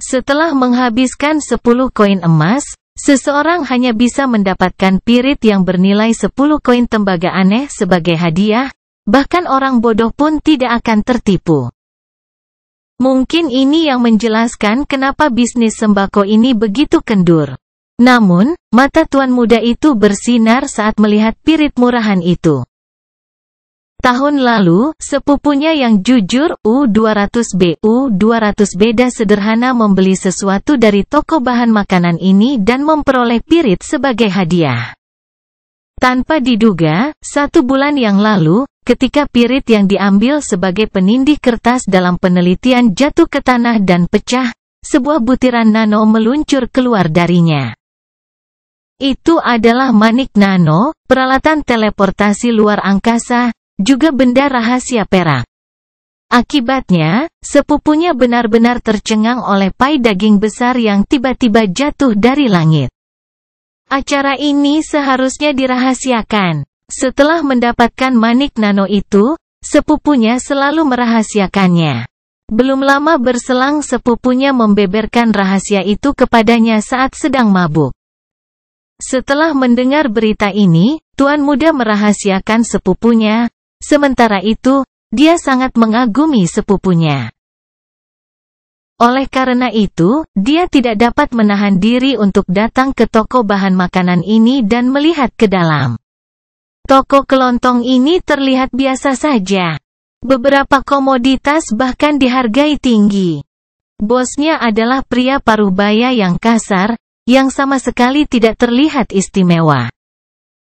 Setelah menghabiskan 10 koin emas, seseorang hanya bisa mendapatkan pirit yang bernilai 10 koin tembaga aneh sebagai hadiah, bahkan orang bodoh pun tidak akan tertipu. Mungkin ini yang menjelaskan kenapa bisnis sembako ini begitu kendur. Namun, mata tuan muda itu bersinar saat melihat pirit murahan itu. Tahun lalu, sepupunya yang jujur, U200 beda sederhana membeli sesuatu dari toko bahan makanan ini dan memperoleh pirit sebagai hadiah. Tanpa diduga, 1 bulan yang lalu, ketika pirit yang diambil sebagai penindih kertas dalam penelitian jatuh ke tanah dan pecah, sebuah butiran nano meluncur keluar darinya. Itu adalah manik nano, peralatan teleportasi luar angkasa, juga benda rahasia perak. Akibatnya, sepupunya benar-benar tercengang oleh pai daging besar yang tiba-tiba jatuh dari langit. Acara ini seharusnya dirahasiakan. Setelah mendapatkan manik nano itu, sepupunya selalu merahasiakannya. Belum lama berselang sepupunya membeberkan rahasia itu kepadanya saat sedang mabuk. Setelah mendengar berita ini, tuan muda merahasiakan sepupunya. Sementara itu, dia sangat mengagumi sepupunya. Oleh karena itu, dia tidak dapat menahan diri untuk datang ke toko bahan makanan ini dan melihat ke dalam. Toko kelontong ini terlihat biasa saja. Beberapa komoditas bahkan dihargai tinggi. Bosnya adalah pria parubaya yang kasar, yang sama sekali tidak terlihat istimewa.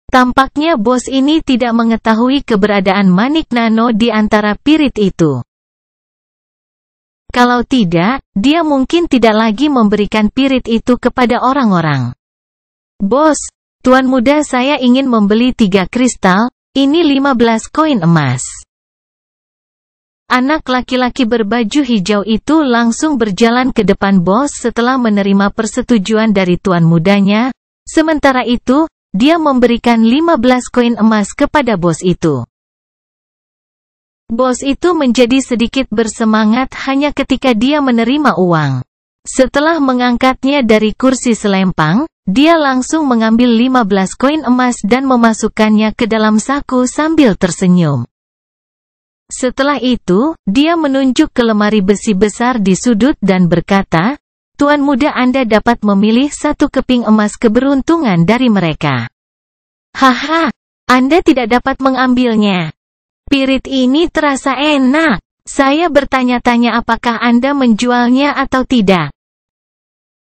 Tampaknya bos ini tidak mengetahui keberadaan manik nano di antara pirit itu. Kalau tidak, dia mungkin tidak lagi memberikan pirit itu kepada orang-orang. Bos, tuan muda saya ingin membeli 3 kristal, ini 15 koin emas. Anak laki-laki berbaju hijau itu langsung berjalan ke depan bos setelah menerima persetujuan dari tuan mudanya. Sementara itu, dia memberikan 15 koin emas kepada bos itu. Bos itu menjadi sedikit bersemangat hanya ketika dia menerima uang. Setelah mengangkatnya dari kursi selempang, dia langsung mengambil 15 koin emas dan memasukkannya ke dalam saku sambil tersenyum. Setelah itu, dia menunjuk ke lemari besi besar di sudut dan berkata, "Tuan muda Anda dapat memilih 1 keping emas keberuntungan dari mereka." "Haha, Anda tidak dapat mengambilnya. Pirit ini terasa enak. Saya bertanya-tanya apakah Anda menjualnya atau tidak.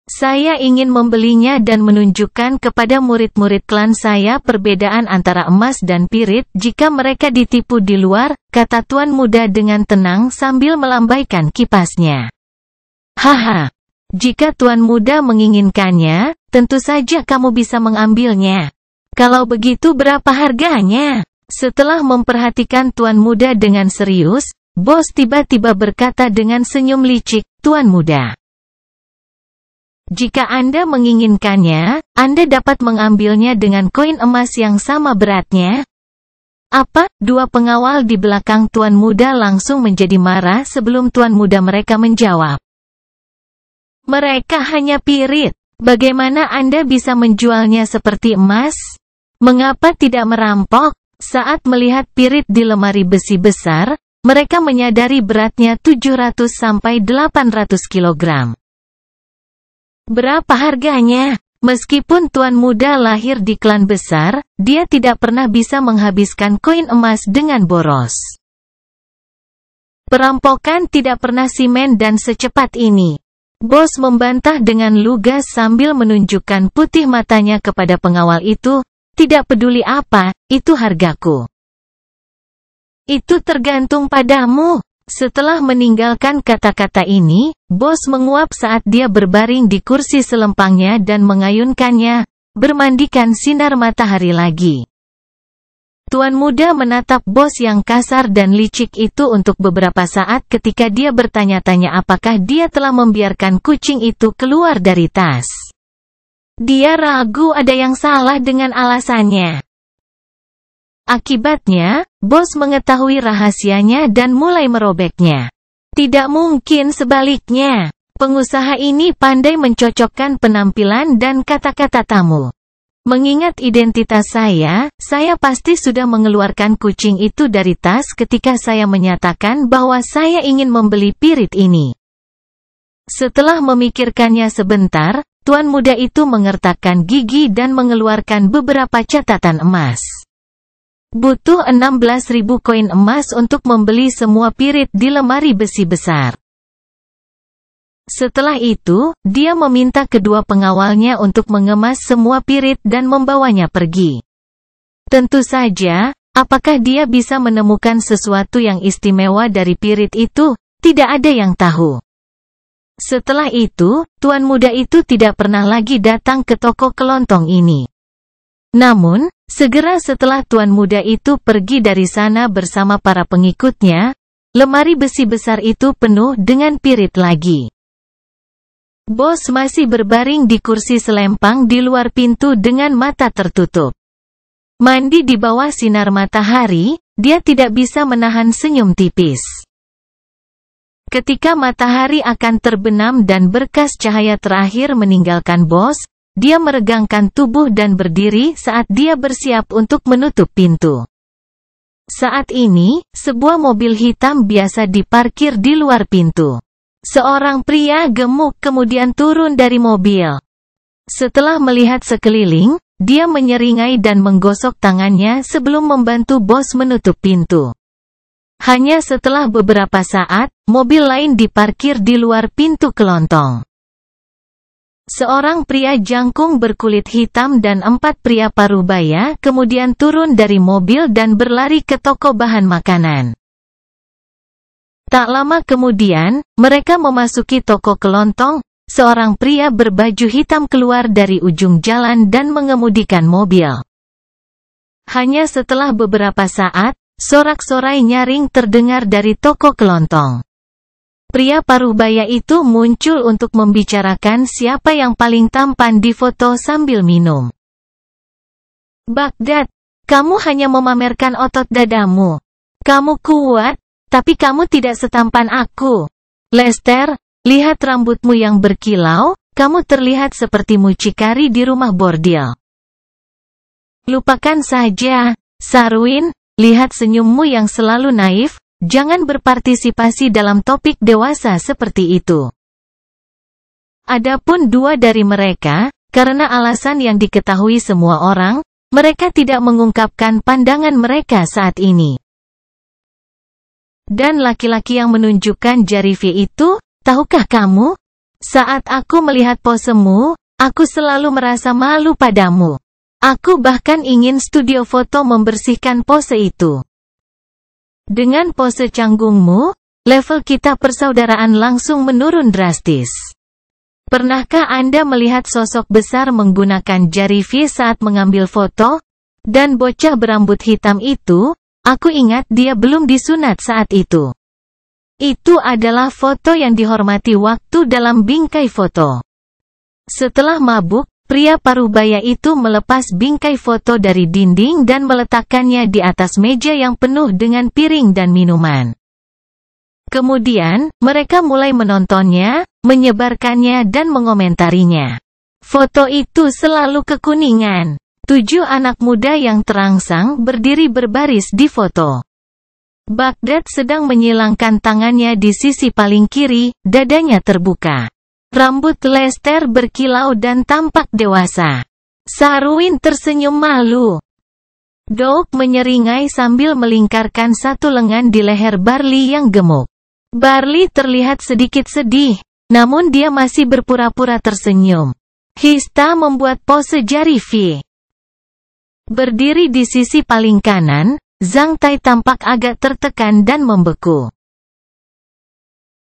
Saya ingin membelinya dan menunjukkan kepada murid-murid klan saya perbedaan antara emas dan pirit jika mereka ditipu di luar," kata tuan muda dengan tenang sambil melambaikan kipasnya. "Haha, jika tuan muda menginginkannya, tentu saja kamu bisa mengambilnya. Kalau begitu berapa harganya?" Setelah memperhatikan tuan muda dengan serius, bos tiba-tiba berkata dengan senyum licik, "Tuan muda, jika Anda menginginkannya, Anda dapat mengambilnya dengan koin emas yang sama beratnya." "Apa?" Dua pengawal di belakang tuan muda langsung menjadi marah sebelum tuan muda mereka menjawab. "Mereka hanya pirit. Bagaimana Anda bisa menjualnya seperti emas? Mengapa tidak merampok?" Saat melihat pirit di lemari besi besar, mereka menyadari beratnya 700 sampai 800 kilogram. "Berapa harganya?" Meskipun tuan muda lahir di klan besar, dia tidak pernah bisa menghabiskan koin emas dengan boros. Perampokan tidak pernah simen dan secepat ini. Bos membantah dengan lugas sambil menunjukkan putih matanya kepada pengawal itu, "Tidak peduli apa, itu hargaku. Itu tergantung padamu." Setelah meninggalkan kata-kata ini, bos menguap saat dia berbaring di kursi selempangnya dan mengayunkannya, bermandikan sinar matahari lagi. Tuan muda menatap bos yang kasar dan licik itu untuk beberapa saat ketika dia bertanya-tanya apakah dia telah membiarkan kucing itu keluar dari tas. Dia ragu ada yang salah dengan alasannya. Akibatnya, bos mengetahui rahasianya dan mulai merobeknya. Tidak mungkin sebaliknya. Pengusaha ini pandai mencocokkan penampilan dan kata-kata tamu. Mengingat identitas saya pasti sudah mengeluarkan kucing itu dari tas ketika saya menyatakan bahwa saya ingin membeli pirit ini. Setelah memikirkannya sebentar, tuan muda itu mengertakkan gigi dan mengeluarkan beberapa catatan emas. Butuh 16.000 koin emas untuk membeli semua pirit di lemari besi besar. Setelah itu, dia meminta kedua pengawalnya untuk mengemas semua pirit dan membawanya pergi. Tentu saja, apakah dia bisa menemukan sesuatu yang istimewa dari pirit itu? Tidak ada yang tahu. Setelah itu, tuan muda itu tidak pernah lagi datang ke toko kelontong ini. Namun, segera setelah tuan muda itu pergi dari sana bersama para pengikutnya, lemari besi besar itu penuh dengan pirit lagi. Bos masih berbaring di kursi selempang di luar pintu dengan mata tertutup. Mandi di bawah sinar matahari, dia tidak bisa menahan senyum tipis. Ketika matahari akan terbenam dan berkas cahaya terakhir meninggalkan bos, dia meregangkan tubuh dan berdiri saat dia bersiap untuk menutup pintu. Saat ini, sebuah mobil hitam biasa diparkir di luar pintu. Seorang pria gemuk kemudian turun dari mobil. Setelah melihat sekeliling, dia menyeringai dan menggosok tangannya sebelum membantu bos menutup pintu. Hanya setelah beberapa saat, mobil lain diparkir di luar pintu kelontong. Seorang pria jangkung berkulit hitam dan 4 pria parubaya kemudian turun dari mobil dan berlari ke toko bahan makanan. Tak lama kemudian, mereka memasuki toko kelontong. Seorang pria berbaju hitam keluar dari ujung jalan dan mengemudikan mobil. Hanya setelah beberapa saat, sorak-sorai nyaring terdengar dari toko kelontong. Pria parubaya itu muncul untuk membicarakan siapa yang paling tampan di foto sambil minum. Baghdad, kamu hanya memamerkan otot dadamu. Kamu kuat, tapi kamu tidak setampan aku. Lester, lihat rambutmu yang berkilau, kamu terlihat seperti mucikari di rumah bordil. Lupakan saja, Sarwin, lihat senyummu yang selalu naif, jangan berpartisipasi dalam topik dewasa seperti itu. Adapun 2 dari mereka, karena alasan yang diketahui semua orang, mereka tidak mengungkapkan pandangan mereka saat ini. Dan laki-laki yang menunjukkan jari V itu, tahukah kamu? Saat aku melihat posemu, aku selalu merasa malu padamu. Aku bahkan ingin studio foto membersihkan pose itu. Dengan pose canggungmu, level kita persaudaraan langsung menurun drastis. Pernahkah Anda melihat sosok besar menggunakan jari V saat mengambil foto? Dan bocah berambut hitam itu, aku ingat dia belum disunat saat itu. Itu adalah foto yang dihormati waktu dalam bingkai foto. Setelah mabuk, pria parubaya itu melepas bingkai foto dari dinding dan meletakkannya di atas meja yang penuh dengan piring dan minuman. Kemudian, mereka mulai menontonnya, menyebarkannya dan mengomentarinya. Foto itu selalu kekuningan. 7 anak muda yang terangsang berdiri berbaris di foto. Baghdad sedang menyilangkan tangannya di sisi paling kiri, dadanya terbuka. Rambut Lester berkilau dan tampak dewasa. Sarwin tersenyum malu. Doug menyeringai sambil melingkarkan satu lengan di leher Barley yang gemuk. Barley terlihat sedikit sedih, namun dia masih berpura-pura tersenyum. Hista membuat pose jari V. Berdiri di sisi paling kanan, Zhang Tai tampak agak tertekan dan membeku.